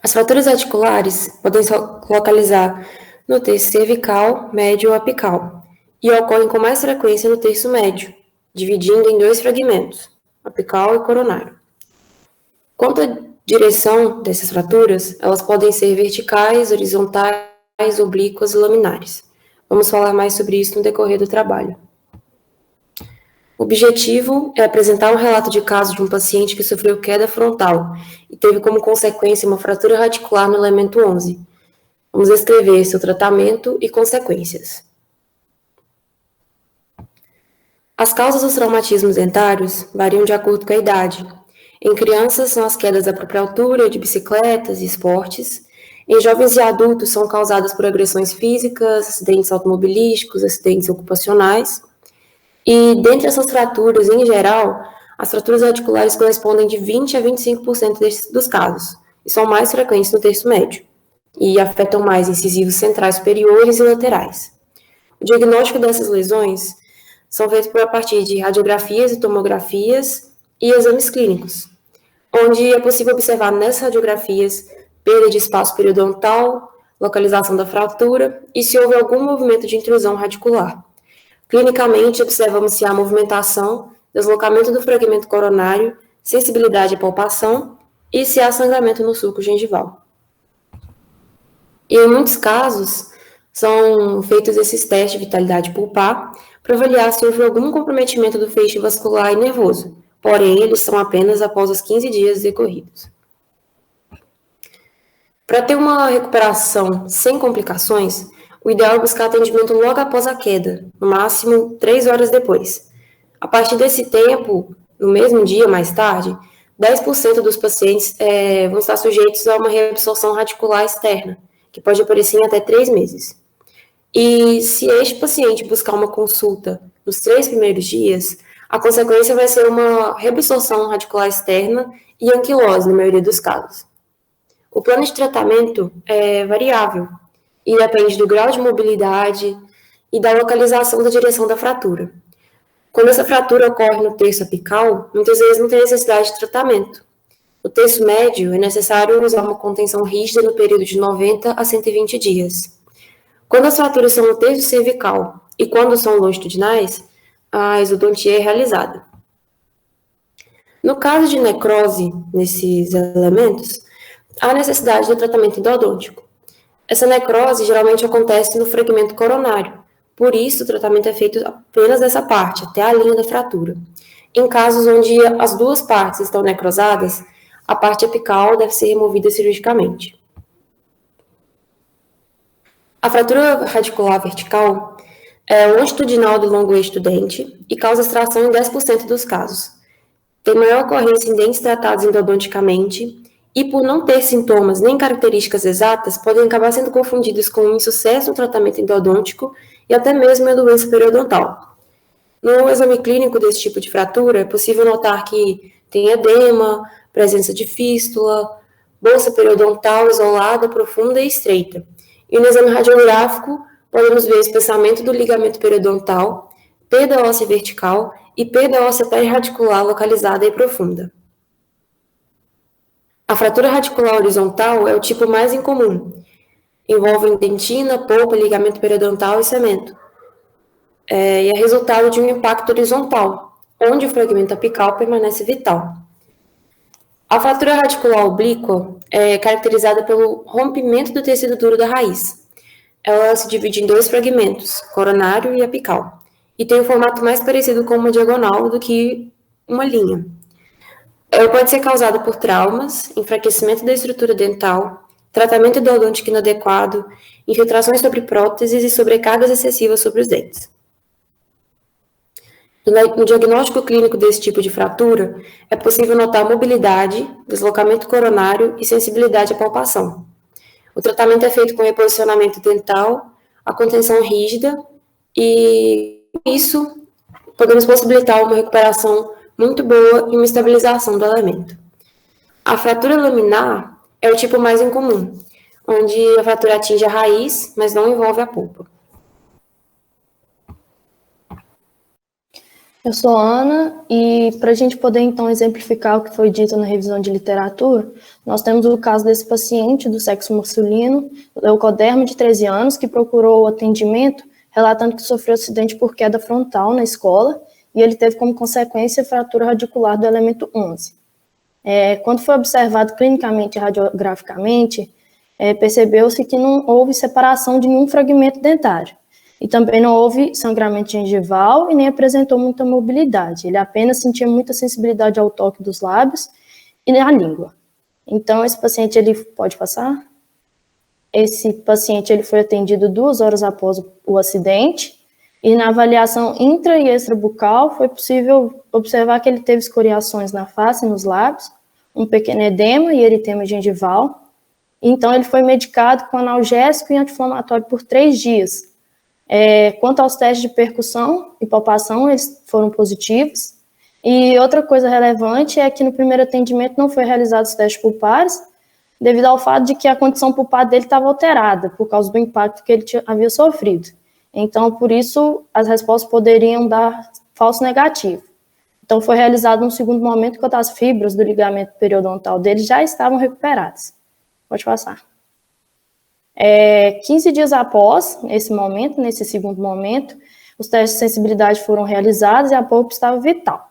As fraturas articulares podem se localizar no terço cervical, médio ou apical, e ocorrem com mais frequência no terço médio, dividindo em 2 fragmentos, apical e coronário. Quanto à direção dessas fraturas, elas podem ser verticais, horizontais, oblíquas e laminares. Vamos falar mais sobre isso no decorrer do trabalho. O objetivo é apresentar um relato de caso de um paciente que sofreu queda frontal e teve como consequência uma fratura radicular no elemento 11. Vamos descrever seu tratamento e consequências. As causas dos traumatismos dentários variam de acordo com a idade. Em crianças, são as quedas da própria altura, de bicicletas e esportes. Em jovens e adultos, são causadas por agressões físicas, acidentes automobilísticos, acidentes ocupacionais. E, dentre essas fraturas, em geral, as fraturas articulares correspondem de 20% a 25% dos casos, e são mais frequentes no terço médio, e afetam mais incisivos centrais superiores e laterais. O diagnóstico dessas lesões são feitos a partir de radiografias e tomografias, e exames clínicos, onde é possível observar nessas radiografias perda de espaço periodontal, localização da fratura e se houve algum movimento de intrusão radicular. Clinicamente, observamos se há movimentação, deslocamento do fragmento coronário, sensibilidade à palpação e se há sangramento no sulco gengival. E em muitos casos, são feitos esses testes de vitalidade pulpar para avaliar se houve algum comprometimento do feixe vascular e nervoso. Porém, eles são apenas após os 15 dias decorridos. Para ter uma recuperação sem complicações, o ideal é buscar atendimento logo após a queda, no máximo 3 horas depois. A partir desse tempo, no mesmo dia, mais tarde, 10% dos pacientes vão estar sujeitos a uma reabsorção radicular externa, que pode aparecer em até 3 meses. E se este paciente buscar uma consulta nos 3 primeiros dias, a consequência vai ser uma reabsorção radicular externa e anquilose, na maioria dos casos. O plano de tratamento é variável e depende do grau de mobilidade e da localização da direção da fratura. Quando essa fratura ocorre no terço apical, muitas vezes não tem necessidade de tratamento. No terço médio, é necessário usar uma contenção rígida no período de 90 a 120 dias. Quando as fraturas são no terço cervical e quando são longitudinais, a exodontia é realizada. No caso de necrose nesses elementos, há necessidade do tratamento endodôntico. Essa necrose geralmente acontece no fragmento coronário, por isso o tratamento é feito apenas dessa parte, até a linha da fratura. Em casos onde as duas partes estão necrosadas, a parte apical deve ser removida cirurgicamente. A fratura radicular vertical é longitudinal do longo eixo do dente e causa extração em 10% dos casos. Tem maior ocorrência em dentes tratados endodonticamente e, por não ter sintomas nem características exatas, podem acabar sendo confundidos com um insucesso no tratamento endodôntico e até mesmo a doença periodontal. No exame clínico desse tipo de fratura, é possível notar que tem edema, presença de fístula, bolsa periodontal isolada, profunda e estreita. E no exame radiográfico, podemos ver espessamento do ligamento periodontal, perda óssea vertical e perda óssea perirradicular localizada e profunda. A fratura radicular horizontal é o tipo mais incomum. Envolve dentina, polpa, ligamento periodontal e cemento. E é resultado de um impacto horizontal, onde o fragmento apical permanece vital. A fratura radicular oblíqua é caracterizada pelo rompimento do tecido duro da raiz. Ela se divide em 2 fragmentos, coronário e apical, e tem um formato mais parecido com uma diagonal do que uma linha. Ela pode ser causada por traumas, enfraquecimento da estrutura dental, tratamento endodôntico inadequado, infiltrações sobre próteses e sobrecargas excessivas sobre os dentes. No diagnóstico clínico desse tipo de fratura, é possível notar mobilidade, deslocamento coronário e sensibilidade à palpação. O tratamento é feito com reposicionamento dental, a contenção rígida e, com isso, podemos possibilitar uma recuperação muito boa e uma estabilização do elemento. A fratura laminar é o tipo mais incomum, onde a fratura atinge a raiz, mas não envolve a polpa. Eu sou Ana, e para a gente poder, então, exemplificar o que foi dito na revisão de literatura, nós temos o caso desse paciente do sexo masculino, leucoderma de 13 anos, que procurou atendimento, relatando que sofreu acidente por queda frontal na escola, e ele teve como consequência fratura radicular do elemento 11. Quando foi observado clinicamente e radiograficamente, percebeu-se que não houve separação de nenhum fragmento dentário. E também não houve sangramento gengival e nem apresentou muita mobilidade. Ele apenas sentia muita sensibilidade ao toque dos lábios e na língua. Então, esse paciente, ele pode passar? Esse paciente, ele foi atendido 2 horas após o acidente e na avaliação intra e extrabucal foi possível observar que ele teve escoriações na face e nos lábios, um pequeno edema e eritema gengival. Então, ele foi medicado com analgésico e anti-inflamatório por 3 dias. Quanto aos testes de percussão e palpação, eles foram positivos. E outra coisa relevante é que no primeiro atendimento não foi realizado os testes pulpares, devido ao fato de que a condição pulpar dele estava alterada, por causa do impacto que ele havia sofrido. Então, por isso, as respostas poderiam dar falso negativo. Então, foi realizado um segundo momento, quando as fibras do ligamento periodontal dele já estavam recuperadas. Pode passar. 15 dias após, nesse segundo momento, os testes de sensibilidade foram realizados e a polpa estava vital.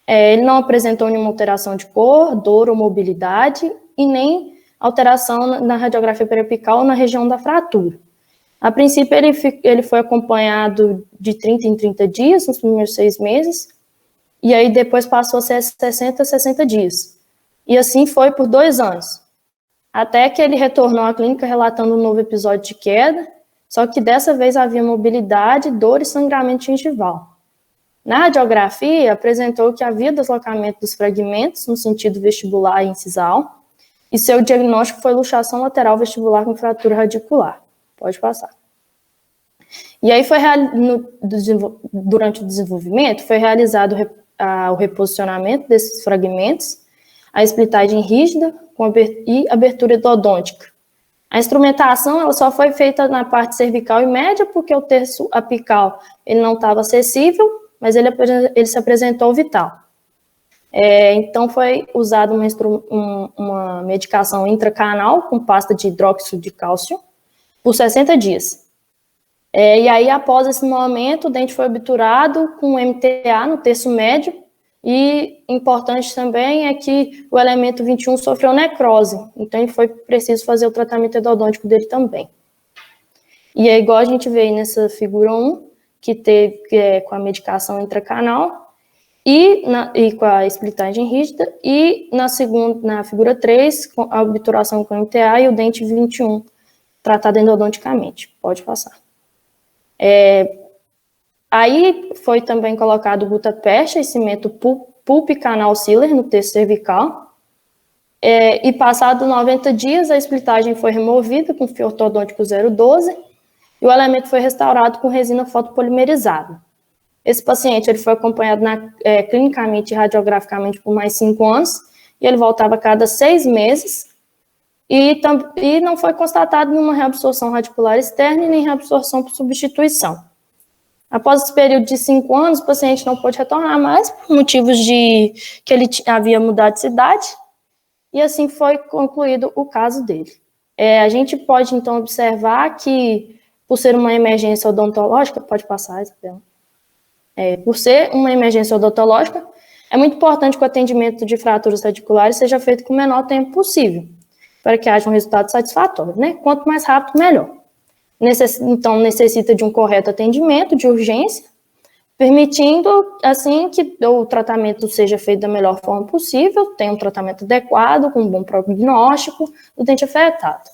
Ele não apresentou nenhuma alteração de cor, dor ou mobilidade e nem alteração na radiografia periapical ou na região da fratura. A princípio, ele foi acompanhado de 30 em 30 dias, nos primeiros 6 meses, e aí depois passou a ser 60 a 60 dias. E assim foi por 2 anos. Até que ele retornou à clínica relatando um novo episódio de queda, só que dessa vez havia mobilidade, dor e sangramento gengival. Na radiografia, apresentou que havia deslocamento dos fragmentos no sentido vestibular e incisal, e seu diagnóstico foi luxação lateral vestibular com fratura radicular. Pode passar. E aí, durante o desenvolvimento, foi realizado o reposicionamento desses fragmentos, a splitagem rígida e abertura endodôntica. A instrumentação ela só foi feita na parte cervical e média, porque o terço apical ele não estava acessível, mas ele se apresentou vital. Então, foi usada uma medicação intracanal com pasta de hidróxido de cálcio por 60 dias. E aí, após esse momento, o dente foi obturado com MTA no terço médio, e importante também é que o elemento 21 sofreu necrose, então foi preciso fazer o tratamento endodôntico dele também. E é igual a gente vê aí nessa figura 1, que teve com a medicação intracanal, e com a splitagem rígida, e na figura 3, com a obturação com MTA e o dente 21, tratado endodonticamente. Pode passar. Aí foi também colocado gutapercha e cimento pulpicanal sealer no terço cervical. E passado 90 dias, a splitagem foi removida com fio ortodôntico 012 e o elemento foi restaurado com resina fotopolimerizada. Esse paciente ele foi acompanhado clinicamente e radiograficamente por mais 5 anos e ele voltava a cada 6 meses e não foi constatado nenhuma reabsorção radicular externa e nem reabsorção por substituição. Após esse período de 5 anos, o paciente não pôde retornar mais por motivos de que ele havia mudado de cidade, e assim foi concluído o caso dele. A gente pode, então, observar que, por ser uma emergência odontológica, pode passar, Isabela. Por ser uma emergência odontológica, é muito importante que o atendimento de fraturas radiculares seja feito com o menor tempo possível, para que haja um resultado satisfatório, né? Quanto mais rápido, melhor. Então, necessita de um correto atendimento, de urgência, permitindo, assim, que o tratamento seja feito da melhor forma possível, tenha um tratamento adequado, com um bom prognóstico do dente afetado.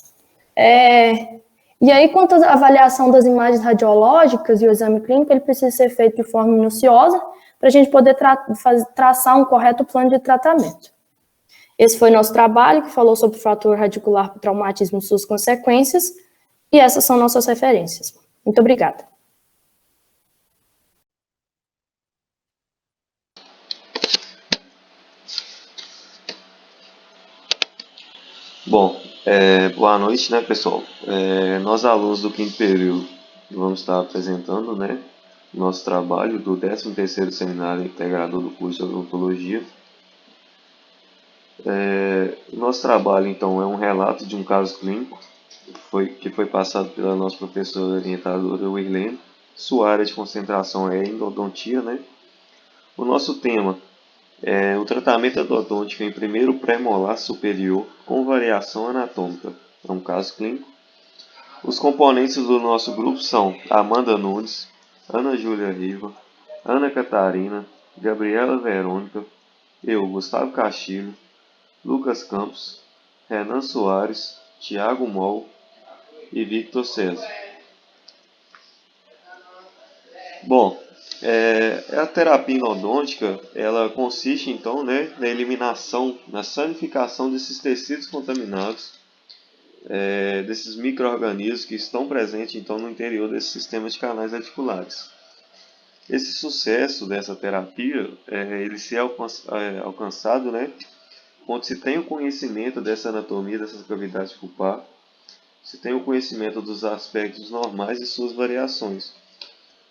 E aí, quanto à avaliação das imagens radiológicas e o exame clínico, ele precisa ser feito de forma minuciosa, para a gente poder traçar um correto plano de tratamento. Esse foi nosso trabalho, que falou sobre fratura radicular por traumatismo e suas consequências, e essas são nossas referências. Muito obrigada. Bom, boa noite, né, pessoal? Nós, alunos do 5º período, vamos estar apresentando, né, nosso trabalho do 13º Seminário Integrador do curso de Odontologia. Nosso trabalho, então, é um relato de um caso clínico que foi passado pela nossa professora orientadora Wirlene. Sua área de concentração é endodontia, né? O nosso tema é o tratamento endodôntico em primeiro pré-molar superior com variação anatômica. É um caso clínico. Os componentes do nosso grupo são Amanda Nunes, Ana Júlia Riva, Ana Catarina, Gabriela Verônica, eu, Gustavo Castilho, Lucas Campos, Renan Soares, Tiago Mol e Victor César. Bom, a terapia endodôntica, ela consiste então, né, na eliminação, na sanificação desses tecidos contaminados, desses micro-organismos que estão presentes então no interior desses sistemas de canais radiculares. Esse sucesso dessa terapia, ele se é alcançado, né, quando se tem o conhecimento dessa anatomia, dessas cavidades pulpares, se tem o conhecimento dos aspectos normais e suas variações.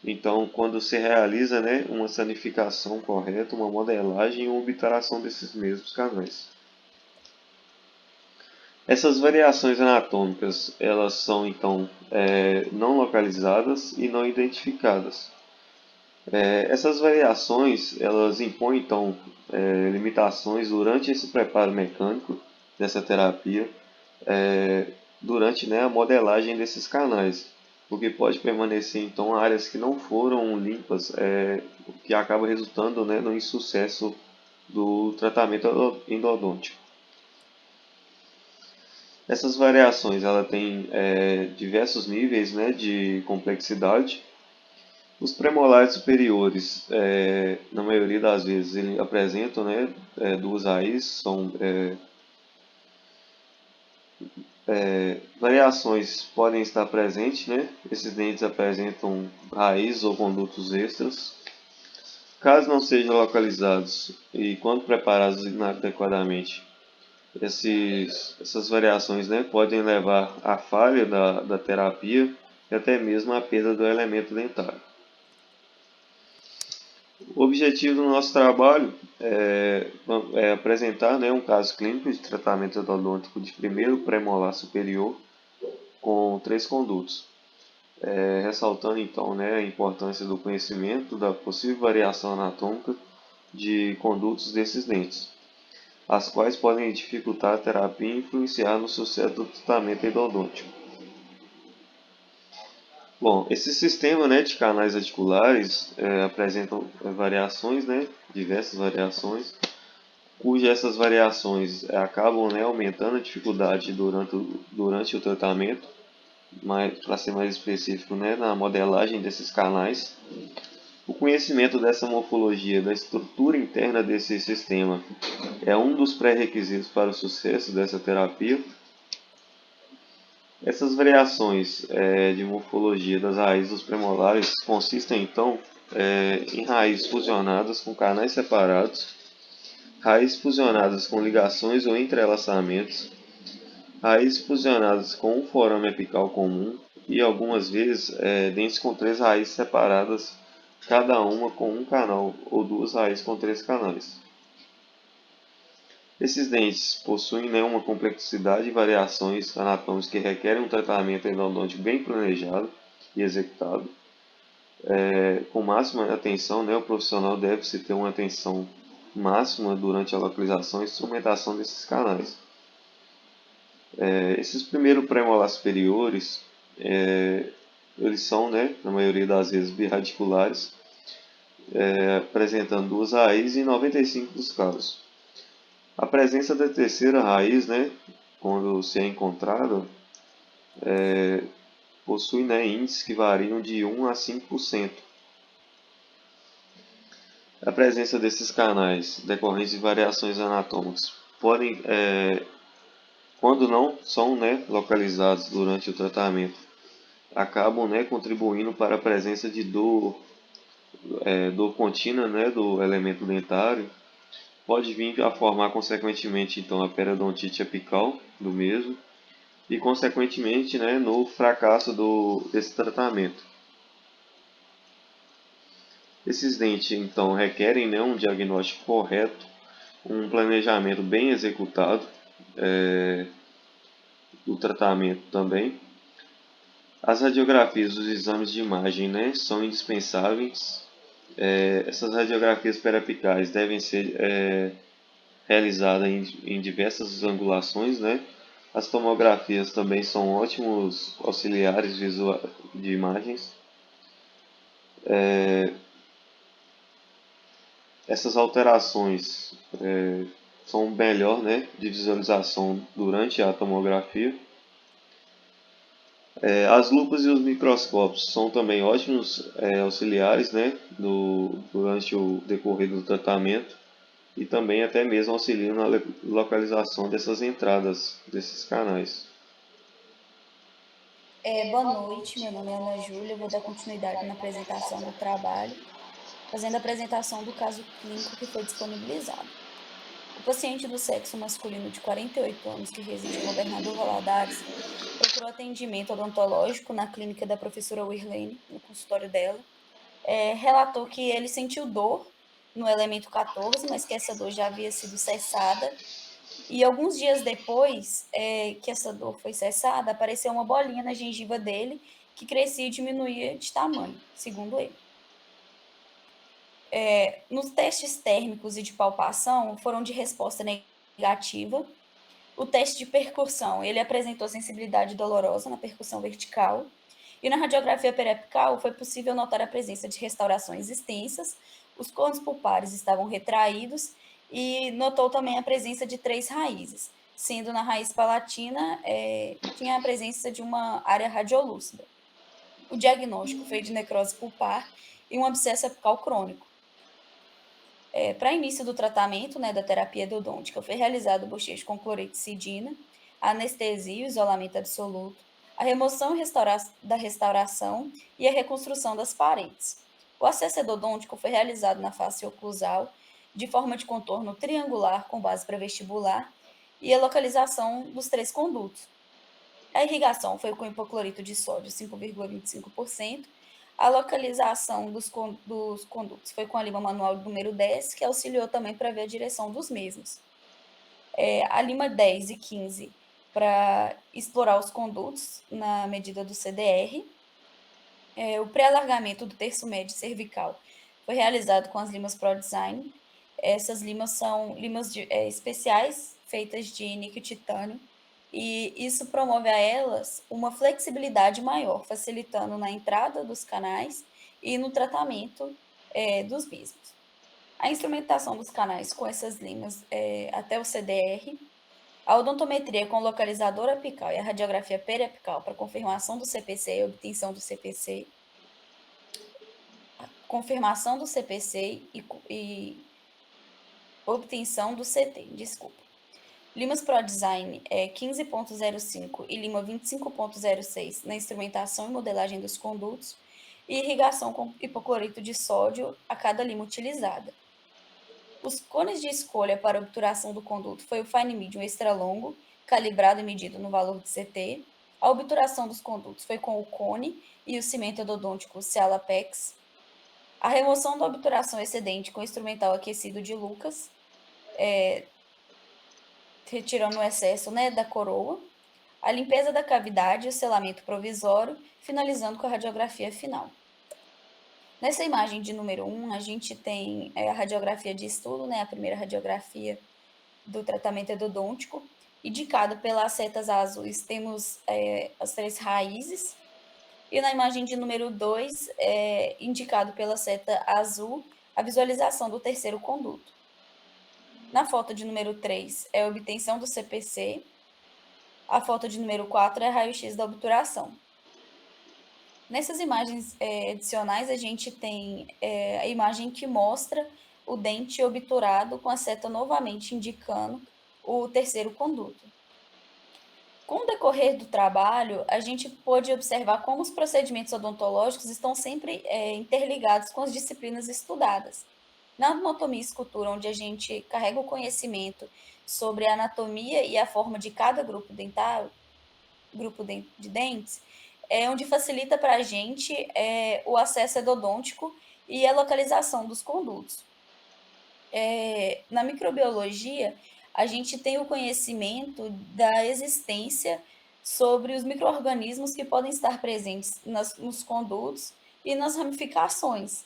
Então, quando se realiza, né, uma sanificação correta, uma modelagem e uma obturação desses mesmos canais. Essas variações anatômicas, elas são, então, não localizadas e não identificadas. Essas variações, elas impõem, então, limitações durante esse preparo mecânico dessa terapia, durante, né, a modelagem desses canais, porque pode permanecer, então, áreas que não foram limpas, o que acaba resultando, né, no insucesso do tratamento endodôntico. Essas variações ela tem diversos níveis, né, de complexidade. Os premolares superiores, na maioria das vezes, eles apresentam, né, duas raízes, são variações podem estar presentes, né? Esses dentes apresentam raízes ou condutos extras. Caso não sejam localizados e quando preparados inadequadamente, essas variações, né, podem levar à falha da terapia e até mesmo à perda do elemento dentário. O objetivo do nosso trabalho é apresentar, né, um caso clínico de tratamento odontológico de primeiro premolar superior com 3 condutos, ressaltando então, né, a importância do conhecimento da possível variação anatômica de condutos desses dentes, as quais podem dificultar a terapia e influenciar no sucesso do tratamento endodôntico. Bom, esse sistema, né, de canais articulares apresentam variações, né, diversas variações, cujas essas variações acabam, né, aumentando a dificuldade durante o tratamento, para ser mais específico, né, na modelagem desses canais. O conhecimento dessa morfologia, da estrutura interna desse sistema, é um dos pré-requisitos para o sucesso dessa terapia. Essas variações de morfologia das raízes dos premolares consistem, então, em raízes fusionadas com canais separados, raízes fusionadas com ligações ou entrelaçamentos, raízes fusionadas com um forame apical comum e, algumas vezes, dentes com 3 raízes separadas, cada uma com um canal ou 2 raízes com 3 canais. Esses dentes possuem, né, uma complexidade e variações anatômicas que requerem um tratamento endodôntico bem planejado e executado. Com máxima atenção, né, o profissional deve-se ter uma atenção máxima durante a localização e instrumentação desses canais. Esses primeiros premolares superiores, eles são, né, na maioria das vezes, birradiculares, apresentando 2 raízes em 95% dos casos. A presença da terceira raiz, né, quando se é encontrada, possui, né, índices que variam de 1 a 5%. A presença desses canais decorrentes de variações anatômicas podem, quando não são, né, localizados durante o tratamento, acabam, né, contribuindo para a presença de dor contínua, né, do elemento dentário. Pode vir a formar, consequentemente, então, a periodontite apical do mesmo e, consequentemente, né, no fracasso desse tratamento. Esses dentes, então, requerem, né, um diagnóstico correto, um planejamento bem executado do tratamento também. As radiografias dos exames de imagem, né, são indispensáveis. Essas radiografias periapicais devem ser realizadas em diversas angulações, né? As tomografias também são ótimos auxiliares de imagens. Essas alterações são melhor, né, de visualização durante a tomografia. As lupas e os microscópios são também ótimos auxiliares, né, durante o decorrer do tratamento e também até mesmo auxiliam na localização dessas entradas, desses canais. Boa noite, meu nome é Ana Júlia, eu vou dar continuidade na apresentação do trabalho, fazendo a apresentação do caso clínico que foi disponibilizado. O paciente do sexo masculino de 48 anos que reside em Governador Valadares procurou atendimento odontológico na clínica da professora Wirlene, no consultório dela. Relatou que ele sentiu dor no elemento 14, mas que essa dor já havia sido cessada. E alguns dias depois que essa dor foi cessada, apareceu uma bolinha na gengiva dele que crescia e diminuía de tamanho, segundo ele. Nos testes térmicos e de palpação foram de resposta negativa. O teste de percussão, ele apresentou sensibilidade dolorosa na percussão vertical. E na radiografia periapical foi possível notar a presença de restaurações extensas, os cones pulpares estavam retraídos e notou também a presença de 3 raízes, sendo na raiz palatina tinha a presença de uma área radiolúcida. O diagnóstico foi de necrose pulpar e um abscesso apical crônico. Para início do tratamento, né, da terapia endodôntica, foi realizado o bochecho com clorexidina, a anestesia e o isolamento absoluto, a remoção da restauração e a reconstrução das paredes. O acesso endodôntico foi realizado na face oclusal, de forma de contorno triangular com base pré-vestibular e a localização dos 3 condutos. A irrigação foi com hipoclorito de sódio 5,25%. A localização dos condutos foi com a lima manual número 10, que auxiliou também para ver a direção dos mesmos. A lima 10 e 15 para explorar os condutos na medida do CDR. O pré-alargamento do terço médio cervical foi realizado com as limas ProDesign. Essas limas são limas especiais feitas de níquel titânio, e isso promove a elas uma flexibilidade maior, facilitando na entrada dos canais e no tratamento dos mesmos. A instrumentação dos canais com essas limas até o CDR, a odontometria com localizador apical e a radiografia periapical para confirmação do CPC e obtenção do CPC, confirmação do CPC e obtenção do CT, desculpa. Limas ProDesign 15.05 e lima 25.06 na instrumentação e modelagem dos condutos e irrigação com hipoclorito de sódio a cada lima utilizada. Os cones de escolha para obturação do conduto foi o Fine Medium extra longo, calibrado e medido no valor de CT. A obturação dos condutos foi com o cone e o cimento endodôntico Cialapex. A remoção da obturação excedente com instrumental aquecido de Lucas, retirando o excesso, né, da coroa, a limpeza da cavidade e o selamento provisório, finalizando com a radiografia final. Nessa imagem de número 1, a gente tem a radiografia de estudo, né, a primeira radiografia do tratamento endodôntico, indicado pelas setas azuis, temos as 3 raízes, e na imagem de número 2, indicado pela seta azul, a visualização do terceiro conduto. Na foto de número 3 é a obtenção do CPC. A foto de número 4 é raio-x da obturação. Nessas imagens adicionais, a gente tem a imagem que mostra o dente obturado com a seta novamente indicando o terceiro conduto. Com o decorrer do trabalho, a gente pôde observar como os procedimentos odontológicos estão sempre interligados com as disciplinas estudadas. Na anatomia e escultura, onde a gente carrega o conhecimento sobre a anatomia e a forma de cada grupo dental, grupo de dentes, onde facilita para a gente o acesso endodôntico e a localização dos condutos. Na microbiologia, a gente tem o conhecimento da existência sobre os micro-organismos que podem estar presentes nos condutos e nas ramificações.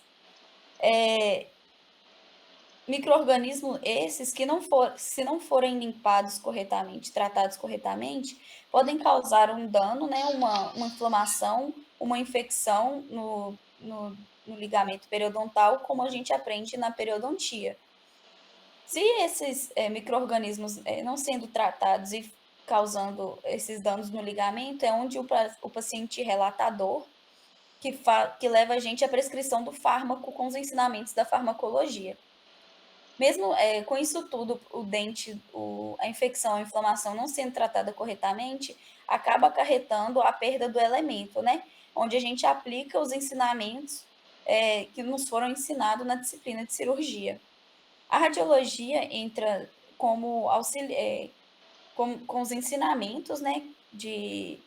Micro-organismos esses que, se não forem limpados corretamente, tratados corretamente, podem causar um dano, né, uma inflamação, uma infecção no ligamento periodontal, como a gente aprende na periodontia. Se esses micro-organismos não sendo tratados e causando esses danos no ligamento, é onde o paciente relatador que leva a gente à prescrição do fármaco com os ensinamentos da farmacologia. Mesmo com isso tudo, o dente, a infecção, a inflamação não sendo tratada corretamente, acaba acarretando a perda do elemento, né? Onde a gente aplica os ensinamentos que nos foram ensinados na disciplina de cirurgia. A radiologia entra como com os ensinamentos, né, de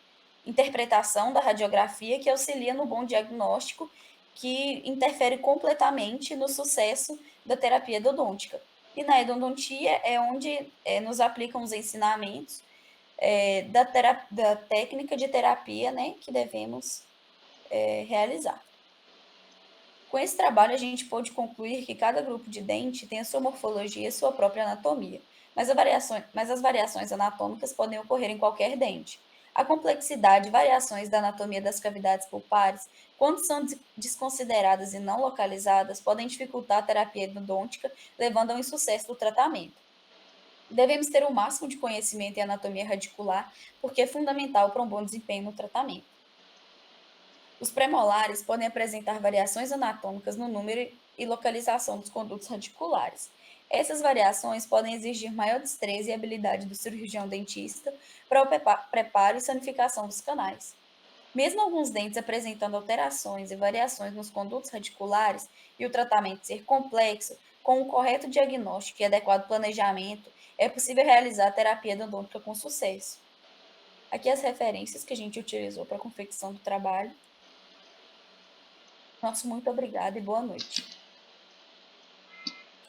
interpretação da radiografia que auxilia no bom diagnóstico, que interfere completamente no sucesso da terapia endodôntica. E na endodontia é onde nos aplicam os ensinamentos da técnica de terapia, né, que devemos realizar. Com esse trabalho, a gente pôde concluir que cada grupo de dente tem a sua morfologia e sua própria anatomia, mas as variações anatômicas podem ocorrer em qualquer dente. A complexidade e variações da anatomia das cavidades pulpares, quando são desconsideradas e não localizadas, podem dificultar a terapia endodôntica, levando ao insucesso do tratamento. Devemos ter o máximo de conhecimento em anatomia radicular, porque é fundamental para um bom desempenho no tratamento. Os premolares podem apresentar variações anatômicas no número e localização dos condutos radiculares. Essas variações podem exigir maior destreza e habilidade do cirurgião dentista para o preparo e sanificação dos canais. Mesmo alguns dentes apresentando alterações e variações nos condutos radiculares e o tratamento ser complexo, com um correto diagnóstico e adequado planejamento, é possível realizar a terapia endodôntica com sucesso. Aqui as referências que a gente utilizou para a confecção do trabalho. Nosso muito obrigado e boa noite.